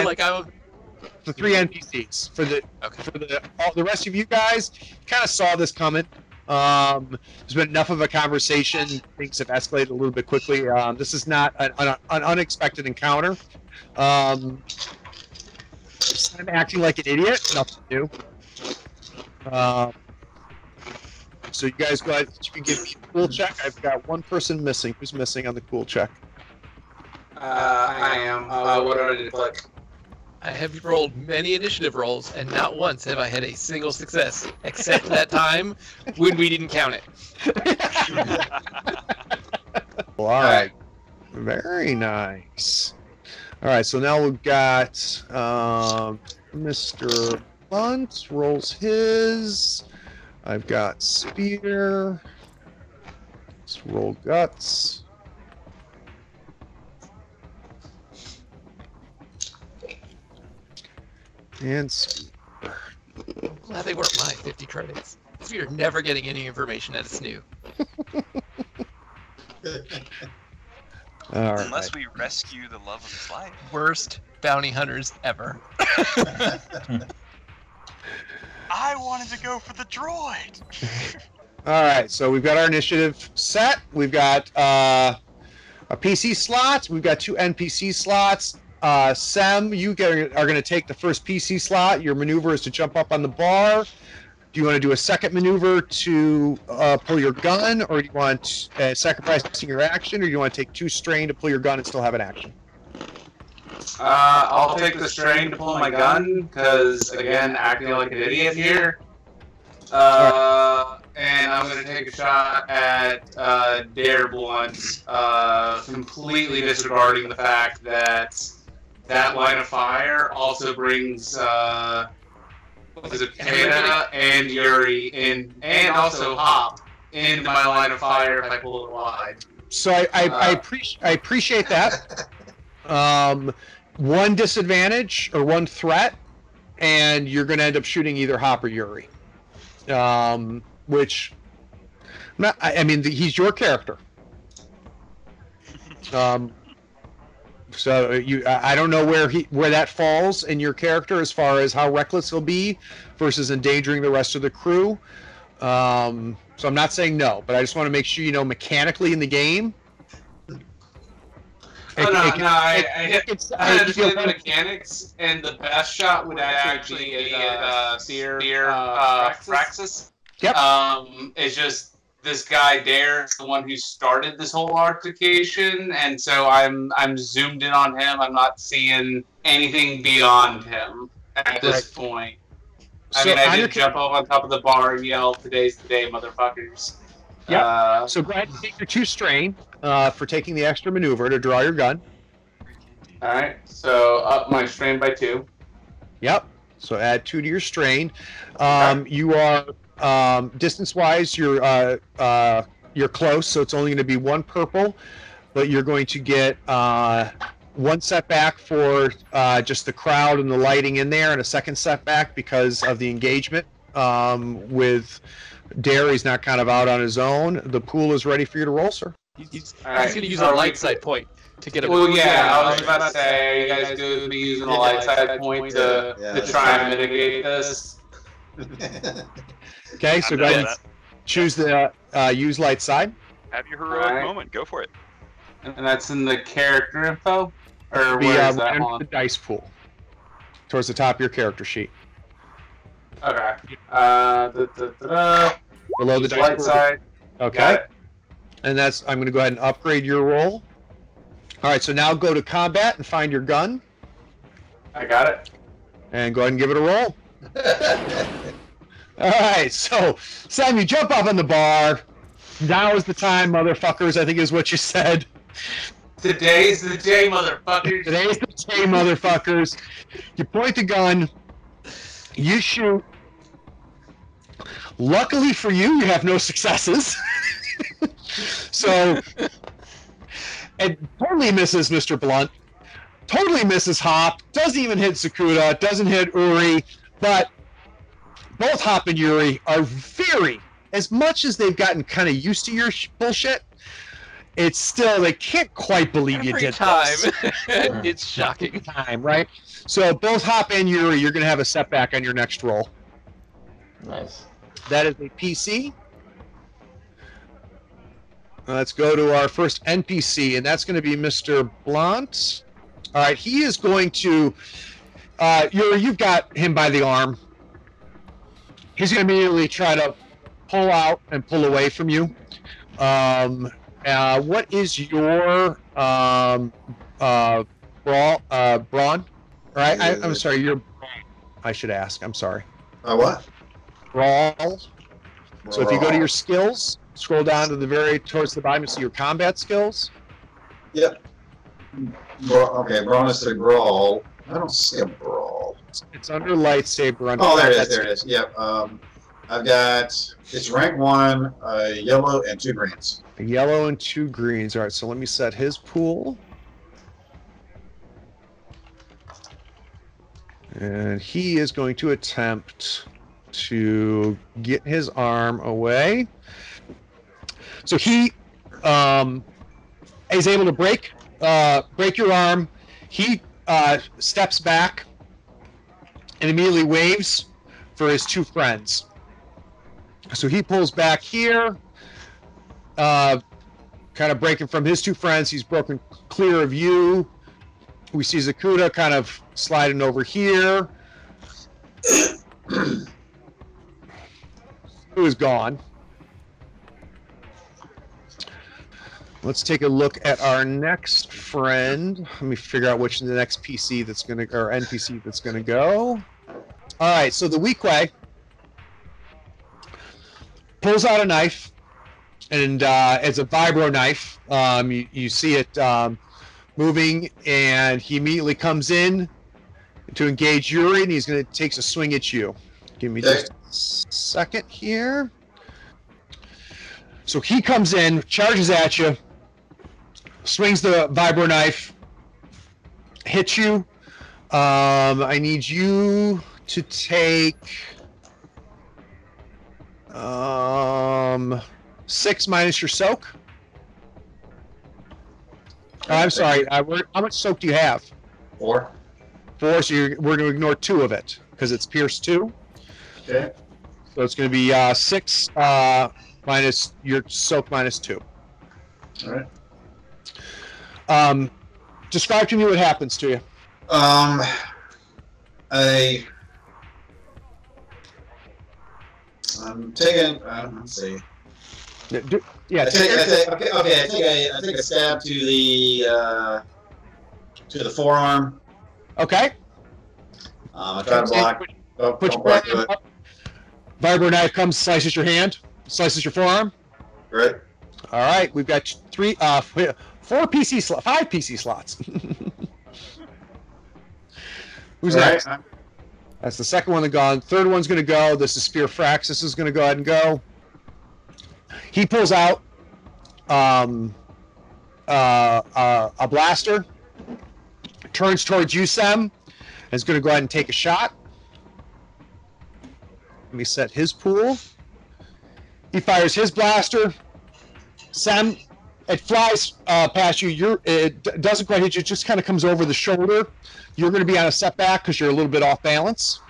the three NPCs. For the rest of you guys, kind of saw this coming. There's been enough of a conversation. Things have escalated a little bit quickly. This is not an unexpected encounter. I'm acting like an idiot. Nothing new. So you guys go ahead. You can give me a cool check. I've got one person missing. Who's missing on the cool check? I am. What do I need to click? I have rolled many initiative rolls, and not once have I had a single success, except that time when we didn't count it. Well, all right. Very nice. All right, so now we've got Mr. Bunt rolls his. I've got Spear. Let's roll Guts. And Spear. I'm glad they weren't my 50 credits. We are never getting any information out of Snoo. Unless we rescue the love of his life. Worst bounty hunters ever. I wanted to go for the droid. All right, so we've got our initiative set. We've got a PC slot. We've got 2 NPC slots. Sam, you are going to take the first PC slot. Your maneuver is to jump up on the bar. Do you want to do a second maneuver to pull your gun, or do you want sacrificing your action, or do you want to take 2 strain to pull your gun and still have an action? I'll take the strain to pull my gun, because, again, acting like an idiot here. And I'm going to take a shot at Dare Blunt, completely disregarding the fact that that line of fire also brings Kata and Yuri in, and also Hop into my line of fire if I pull it wide. So I appreciate that. One disadvantage or one threat, and you're going to end up shooting either Hop or Yuri. Which, I mean, he's your character. So I don't know where that falls in your character as far as how reckless he'll be versus endangering the rest of the crew. So I'm not saying no, but I just want to make sure you know mechanically in the game, I hit the mechanics, and the best shot would actually be a Spear Praxis. Yep. It's just this guy Dare is the one who started this whole altercation, and so I'm zoomed in on him. I'm not seeing anything beyond him at this point. I mean, I did jump up on top of the bar and yell, "Today's the day, motherfuckers!" Yep. So go ahead and take your 2 strain for taking the extra maneuver to draw your gun. All right. So up my strain by 2. Yep. So add 2 to your strain. You are distance-wise. You're close, so it's only going to be 1 purple, but you're going to get 1 setback for just the crowd and the lighting in there, and a 2nd setback because of the engagement with Dare. He's not kind of out on his own. The pool is ready for you to roll, sir. He's going to use a light side point to get him. Well, yeah, I was about to say, you guys could be using a light side point to try and mitigate this. Okay, so go ahead and choose the use light side. Have your heroic moment. Go for it. And that's in the character info? Or where is that on? The dice pool. Towards the top of your character sheet. Okay. Below the dice light pool. side. Okay. And that's, I'm going to go ahead and upgrade your roll. All right, so now go to combat and find your gun. I got it. And go ahead and give it a roll. All right, so Sam, you jump up on the bar. Now is the time, motherfuckers, I think is what you said. Today's the day, motherfuckers. Today's the day, motherfuckers. You point the gun. You shoot. Luckily for you, you have no successes. So, it totally misses Mr. Blunt. Totally misses Hop. Doesn't even hit Sakuda. Doesn't hit Uri. But both Hop and Yuri are very, as much as they've gotten kind of used to your bullshit, it's still, they can't quite believe you did this. It's shocking. Time, right? So both Hop and Yuri, you're going to have a setback on your next roll. Nice. That is a PC. Let's go to our first NPC, and that's going to be Mr. Blunt. All right, he is going to... Yuri, you've got him by the arm. He's going to immediately try to pull out and pull away from you. What is your brawn? Right? I'm sorry, your I should ask. I'm sorry. What? Brawl. So if you go to your skills, scroll down to the very towards the bottom, you see your combat skills. Yep. Okay, brawn is the brawl. I don't see a brawl. It's under lightsaber. Oh, there it is. There it is. Yep. I've got, it's rank 1, yellow and 2 greens. A yellow and 2 greens. All right, so let me set his pool. And he is going to attempt to get his arm away. So he is able to break your arm. He steps back and immediately waves for his 2 friends. So he pulls back here, kind of breaking from his 2 friends. He's broken clear of you. We see Zakuda kind of sliding over here. Who is gone. Let's take a look at our next friend. Let me figure out which the next PC that's going to, or NPC that's going to go. All right, so the Weequay pulls out a knife, and it's a vibro knife. You see it moving, and he immediately comes in to engage Yuri, and he's going to take a swing at you. Give me just a second here. So he comes in, charges at you, swings the vibro knife, hits you. I need you to take 6 minus your soak. I'm sorry. How much soak do you have? 4. 4. So we're going to ignore 2 of it because it's pierce 2. Okay. So it's going to be 6 minus your soak minus 2. All right. describe to me what happens to you. I'm taking. Let's see. Yeah. I take a stab to the forearm. Okay. I try to block. Put your block it. Vibro knife comes, slices your hand, slices your forearm. Right. All right. We've got 4 PC slots, 5 PC slots. Who's next? That's the second one that gone. Third one's going to go. This is Spear Fraxis is going to go ahead and go. He pulls out a blaster, turns towards you, Sem, and is going to go ahead and take a shot. Let me set his pool. He fires his blaster. Sem, it flies past you. It doesn't quite hit you. It just kind of comes over the shoulder. You're going to be on a setback because you're a little bit off balance.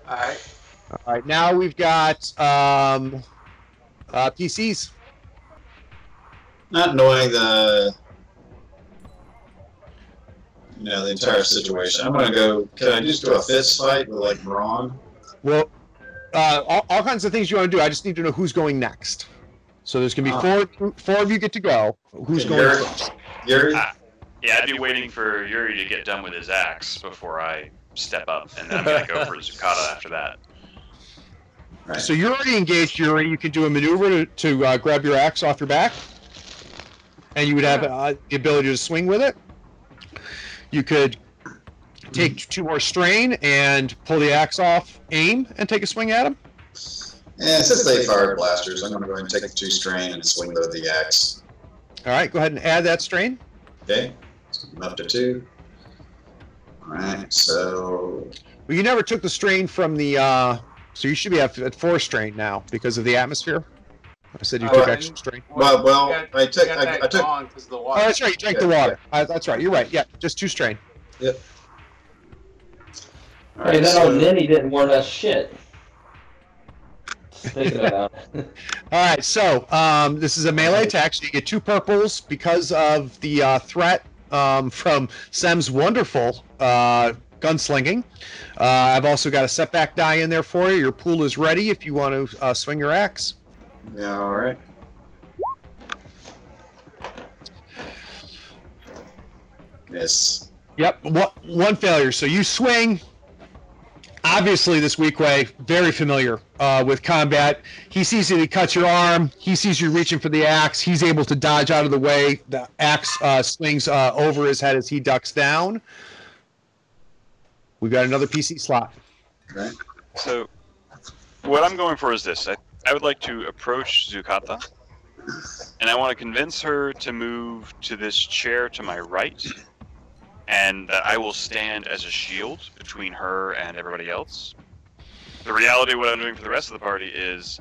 All right. All right. Now we've got PCs. Not knowing the entire situation, I'm going to go. Can I just do a fist fight with like Braun? Well, all kinds of things you want to do. I just need to know who's going next. So there's going to be four of you get to go. Who's going first? Yuri? Yeah, I'd be waiting for Yuri to get done with his axe before I step up, and then I'm going to go for Zucata after that. Right. So you're already engaged, Yuri. You can do a maneuver to grab your axe off your back, and you would have the ability to swing with it. You could take 2 more strain and pull the axe off, aim, and take a swing at him. Yeah, since they fired blasters, I'm going to go ahead and take the 2 strain and swing with the axe. All right, go ahead and add that strain. Okay, I'm up to 2. All right, so... Well, you never took the strain from the... so you should be at 4 strain now because of the atmosphere. I said you took extra strain. Well, I took... Oh, that's right, you drank the water. Yeah. That's right, you're right. Yeah, just 2 strain. Yep. All right, that old ninny didn't warn us shit. Thinking about it. All right, so this is a melee attack, so you get 2 purples because of the threat from Sem's wonderful gunslinging. I've also got a setback die in there for you. Your pool is ready if you want to swing your axe. Yeah, all right. Miss. Yep, one failure. So you swing. Obviously, this weak way, very familiar with combat. He sees that he cuts your arm. He sees you reaching for the axe. He's able to dodge out of the way. The axe swings over his head as he ducks down. We've got another PC slot. Okay. So, what I'm going for is this. I would like to approach Zucata, and I want to convince her to move to this chair to my right, and that I will stand as a shield between her and everybody else. The reality of what I'm doing for the rest of the party is,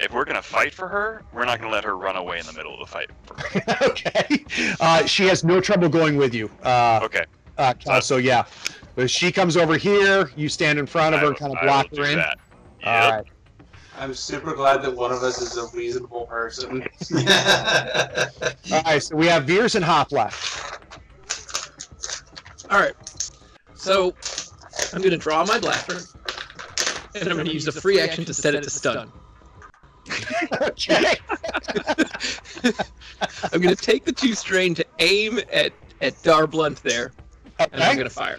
if we're going to fight for her, we're not going to let her run away in the middle of the fight. Okay. She has no trouble going with you. Okay. So yeah. But she comes over here, you stand in front of her and kind of block her in. That. Yep. All right. I'm super glad that one of us is a reasonable person. All right, so we have Veers and Hop left. All right. So I'm going to draw my blaster, and I'm going to use a free action to set it to stun. Okay. I'm going to take the 2 strain to aim at Darblunt there, and I'm going to fire.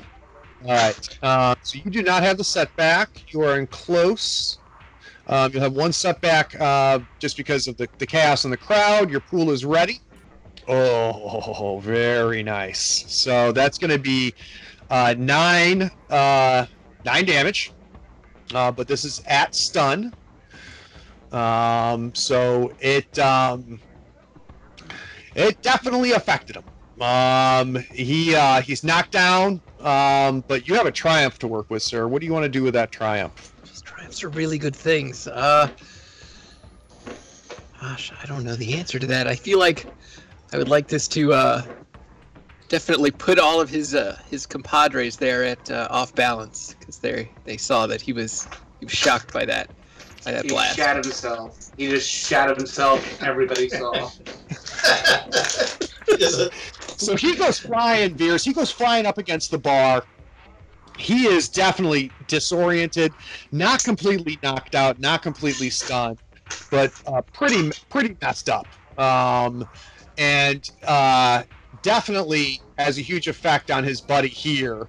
All right. So you do not have the setback. You are in close. You'll have 1 setback just because of the chaos in the crowd. Your pool is ready. Oh, very nice. So that's going to be 9 damage. But this is at stun. So it definitely affected him. He's knocked down. But you have a triumph to work with, sir. What do you want to do with that triumph? Triumphs are really good things. Gosh, I don't know the answer to that. I feel like I would like this to definitely put all of his compadres there at off balance, because they saw that he was shocked by that blast. He shat himself. He just shat himself. Everybody saw. It's So he goes flying, Veers. He goes flying up against the bar. He is definitely disoriented, not completely knocked out, not completely stunned, but pretty messed up. And definitely has a huge effect on his buddy here.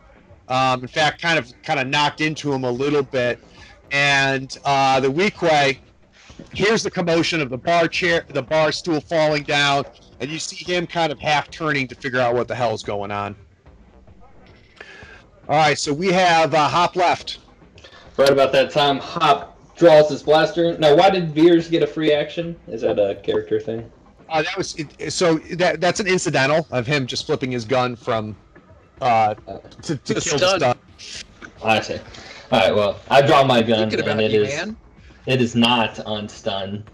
In fact, kind of knocked into him a little bit. And the Weequay hears the commotion of the bar stool falling down, and you see him kind of half turning to figure out what the hell is going on. All right, so we have Hop left. Right about that time, Hop draws his blaster. Now, why did Veers get a free action? Is that a character thing? That was so that's an incidental of him just flipping his gun from to kill the stun. I see. All right, well, I draw my gun, and man. It is not on stun.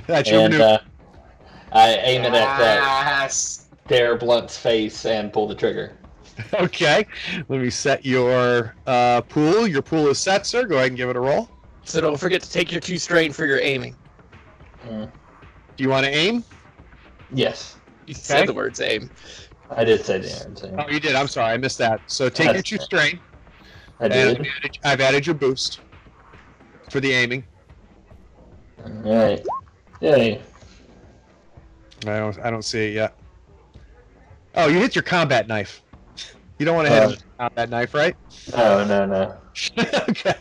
That's your maneuver. I aim it at that Dare Blunt's face and pull the trigger. Okay, let me set your pool. Your pool is set, sir. Go ahead and give it a roll. So don't forget to take your 2 strain for your aiming. Do you want to aim? Yes. You said the words aim. I did say the aim. Oh, you did. I'm sorry, I missed that. So take your 2 strain. I did. And I've added your boost for the aiming. All right. Yay. I don't see it yet. Oh, you hit your combat knife. You don't want to hit him with a combat knife, right? No. Okay.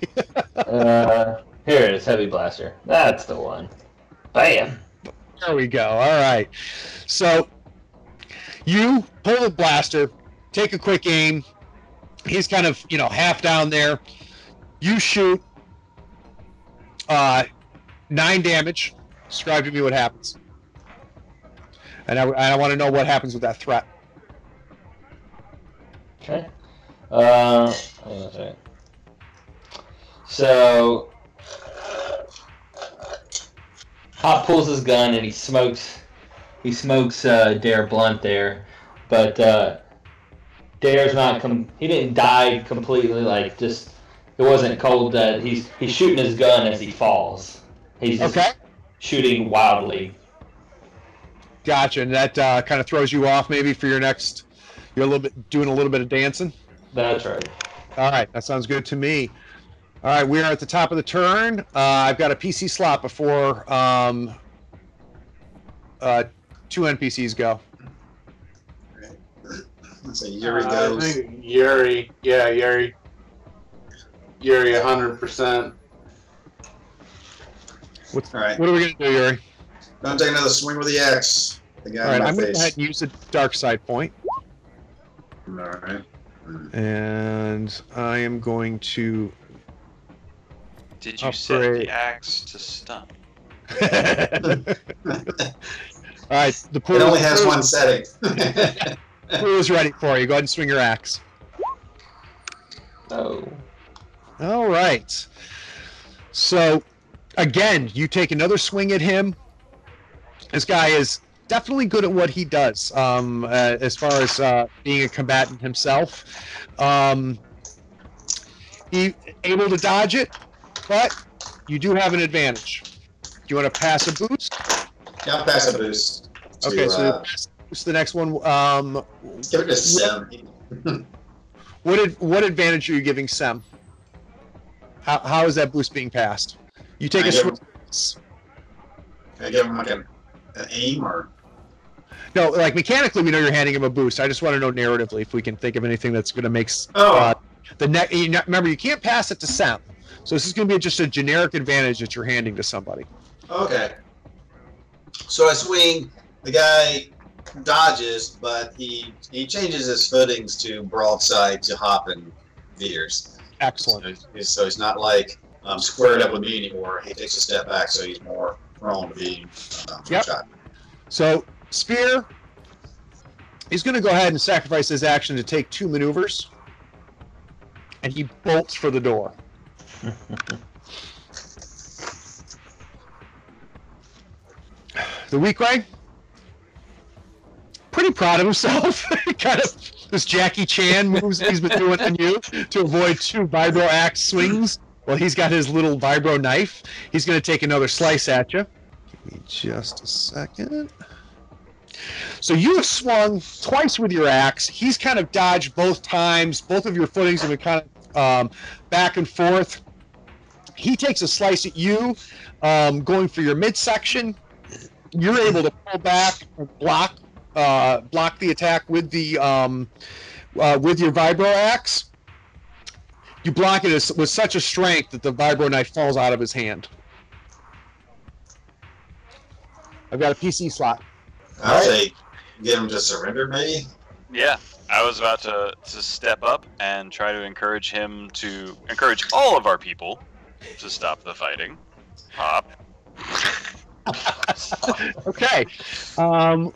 Here it is, heavy blaster. That's the one. Bam. There we go. All right. So you pull the blaster, take a quick aim. He's kind of, half down there. You shoot 9 damage. Describe to me what happens. And I want to know what happens with that threat. Okay. So Hop pulls his gun and he smokes Dare Blunt there, but Dare's not he didn't die completely, like, just it wasn't cold dead. He's shooting his gun as he falls. He's just shooting wildly. Gotcha. And that kind of throws you off maybe for your next. You're doing a little bit of dancing. That's right. All right, that sounds good to me. All right, we are at the top of the turn. I've got a PC slot before 2 NPCs go. Let's say Yuri goes. I think Yuri. Yeah, Yuri. Yuri, 100%. All right. What are we going to do, Yuri? Gonna take another swing with the axe. The guy All right, in my I'm going to go face. ahead and use the dark side point. All right. And I am going to. Did you set the axe to stun? All right, the pool. It only has one setting. The pool is ready for you. Go ahead and swing your axe. Oh. All right. So, again, you take another swing at him. This guy is definitely good at what he does, as far as being a combatant himself. He able to dodge it, but you do have an advantage. Do you want to pass a boost? Yeah, I'll pass a boost. Okay, so pass a boost. The next one. Give it to Sem. What advantage are you giving Sem? How is that boost being passed? You take a swing. Can I give him like an aim or? No, like mechanically, we know you're handing him a boost. I just want to know narratively if we can think of anything that's going to make the next. Remember, you can't pass it to Sem, so this is going to be just a generic advantage that you're handing to somebody. Okay. So I swing. The guy dodges, but he changes his footings to broadside to Hop and Veers. Excellent. So he's not like squared up with me anymore. He takes a step back, so he's more prone to being shot. So Spear, he's going to go ahead and sacrifice his action to take 2 maneuvers, and he bolts for the door. The Weequay, pretty proud of himself. Kind of this Jackie Chan moves he's been doing on you to avoid 2 vibro axe swings. Well, he's got his little vibro knife. He's going to take another slice at you. Give me just a second. So you have swung twice with your axe. He's kind of dodged both times. Both of your footings have been kind of back and forth. He takes a slice at you, going for your midsection. You're able to pull back and block the attack with the with your vibro axe. You block it with such a strength that the vibro knife falls out of his hand. I've got a PC slot. I'll say, get him to surrender, maybe? Yeah, I was about to step up and try to encourage him to encourage all of our people to stop the fighting. Hop. Okay,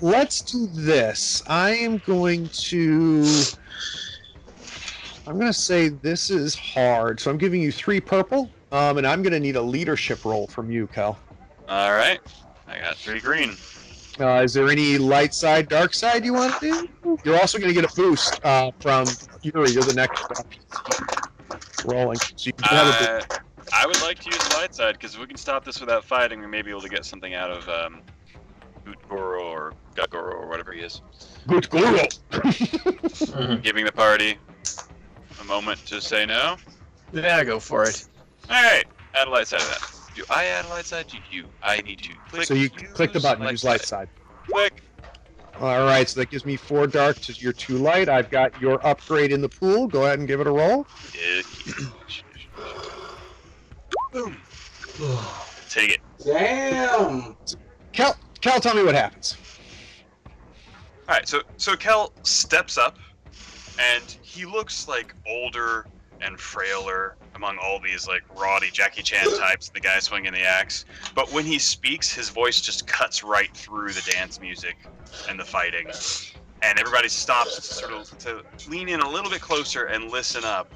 let's do this. I'm going to say this is hard, so I'm giving you 3 purple, and I'm going to need a leadership roll from you, Kel. All right, I got 3 green. Is there any light side, dark side you want to do? You're also going to get a boost from Yuri. You're the next rolling. So you can have a boost. I would like to use the light side, because if we can stop this without fighting, we may be able to get something out of Goro or Gagoro or whatever he is. Good Goro! Giving the party a moment to say no. Yeah, go for it. Alright, add a light side to that. Do I add a light side? Do you? I need to click. So you click the button, use light side. Click. Alright, so that gives me 4 dark to your 2 light. I've got your upgrade in the pool. Go ahead and give it a roll. Boom. Take it. Damn. Kel, tell me what happens. All right, so Kel steps up, and he looks like older and frailer among all these like rowdy Jackie Chan types, the guy swinging the axe. But when he speaks, his voice just cuts right through the dance music and the fighting, and everybody stops to lean in a little bit closer and listen up.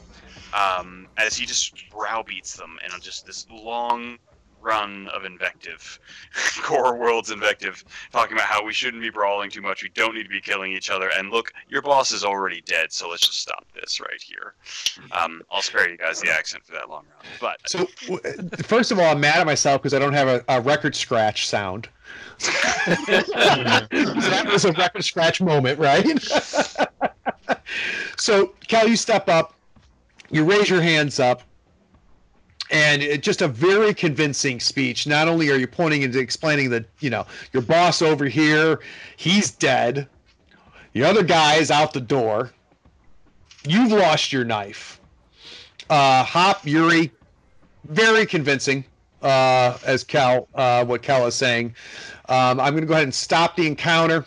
As he just browbeats them in just this long run of invective, Core World's invective, talking about how we shouldn't be brawling too much, we don't need to be killing each other, and look, your boss is already dead, so let's just stop this right here. I'll spare you guys the accent for that long run. But so, first of all, I'm mad at myself because I don't have a record scratch sound. That was a record scratch moment, right? So, Cal, you step up. You raise your hands up, and it's just a very convincing speech. Not only are you pointing and explaining that, your boss over here, he's dead. The other guy is out the door. You've lost your knife. Hop, Yuri, very convincing, as Cal, what Cal is saying. I'm going to go ahead and stop the encounter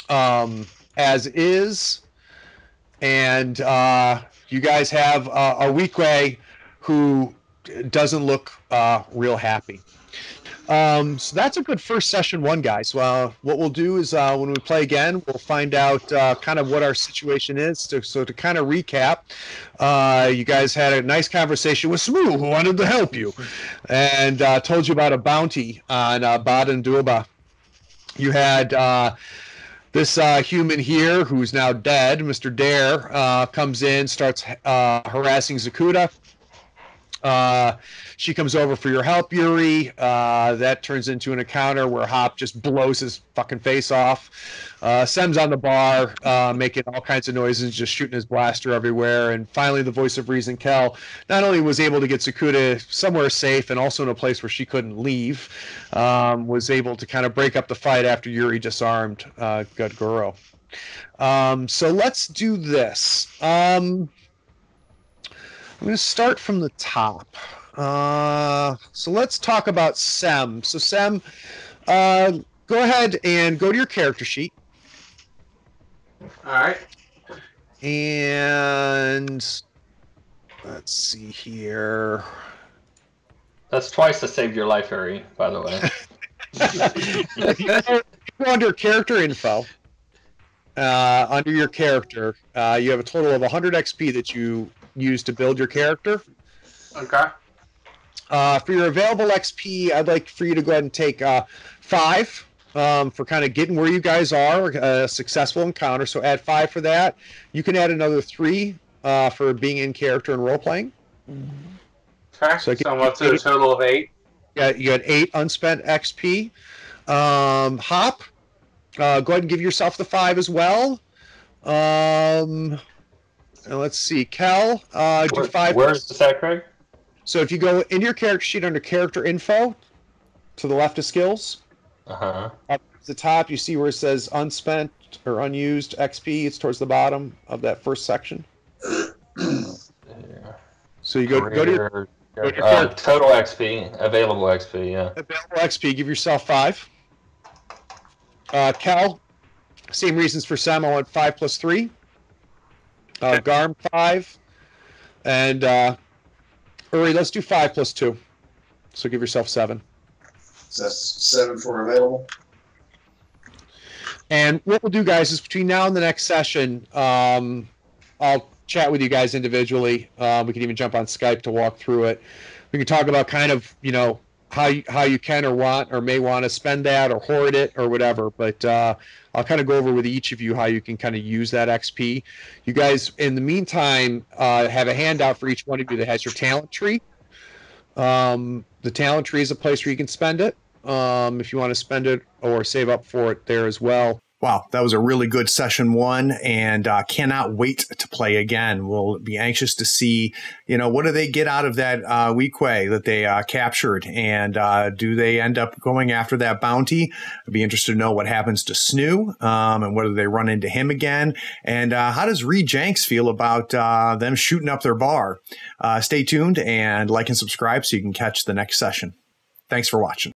as is, and you guys have a Weequay who doesn't look real happy. So that's a good first session 1, guys. What we'll do is when we play again, we'll find out kind of what our situation is. So to kind of recap, you guys had a nice conversation with Smoo, who wanted to help you, and told you about a bounty on Bad and Duba. You had this human here, who's now dead, Mr. Dare, comes in, starts harassing Zakuta. She comes over for your help, Yuri. That turns into an encounter where Hop just blows his fucking face off. Sem's on the bar, making all kinds of noises, just shooting his blaster everywhere. And finally, the voice of reason, Kel, not only was able to get Zakuta somewhere safe and also in a place where she couldn't leave, was able to kind of break up the fight after Yuri disarmed Gudgoro. So let's do this. I'm going to start from the top. So let's talk about Sem. So Sem, go ahead and go to your character sheet. All right. And let's see here. That's twice to save your life, Harry, by the way. You go under character info. Under your character, you have a total of 100 XP that you use to build your character. Okay. For your available XP, I'd like for you to go ahead and take 5 for kind of getting where you guys are, a successful encounter. So add 5 for that. You can add another 3 for being in character and role playing. Okay. So what's a total of 8? Yeah, you got 8 unspent XP. Hop, Go ahead and give yourself the 5 as well. And let's see, Kel, do 5. Where's the set, Craig? So if you go into your character sheet under character info, to the left of skills, Uh-huh. up at the top, you see where it says unspent or unused XP. It's towards the bottom of that first section. So you go to your total XP, available XP, yeah. Available XP, give yourself 5. Cal, same reasons for Sam. I want 5 plus 3. Garm 5. And Uri, let's do 5 plus 2. So give yourself 7. So that's 7 for available. And what we'll do, guys, is between now and the next session, I'll chat with you guys individually. We can even jump on Skype to walk through it. We can talk about kind of, how you can or want or may want to spend that or hoard it or whatever. But I'll kind of go over with each of you how you can kind of use that XP. You guys, in the meantime, have a handout for each one of you that has your talent tree. The talent tree is a place where you can spend it if you want to spend it or save up for it there as well. Wow, that was a really good session 1, and cannot wait to play again. We'll be anxious to see, what do they get out of that Weequay that they captured, and do they end up going after that bounty? I'd be interested to know what happens to Snoo, and whether they run into him again, and how does Reed Jenks feel about them shooting up their bar? Stay tuned and like and subscribe so you can catch the next session. Thanks for watching.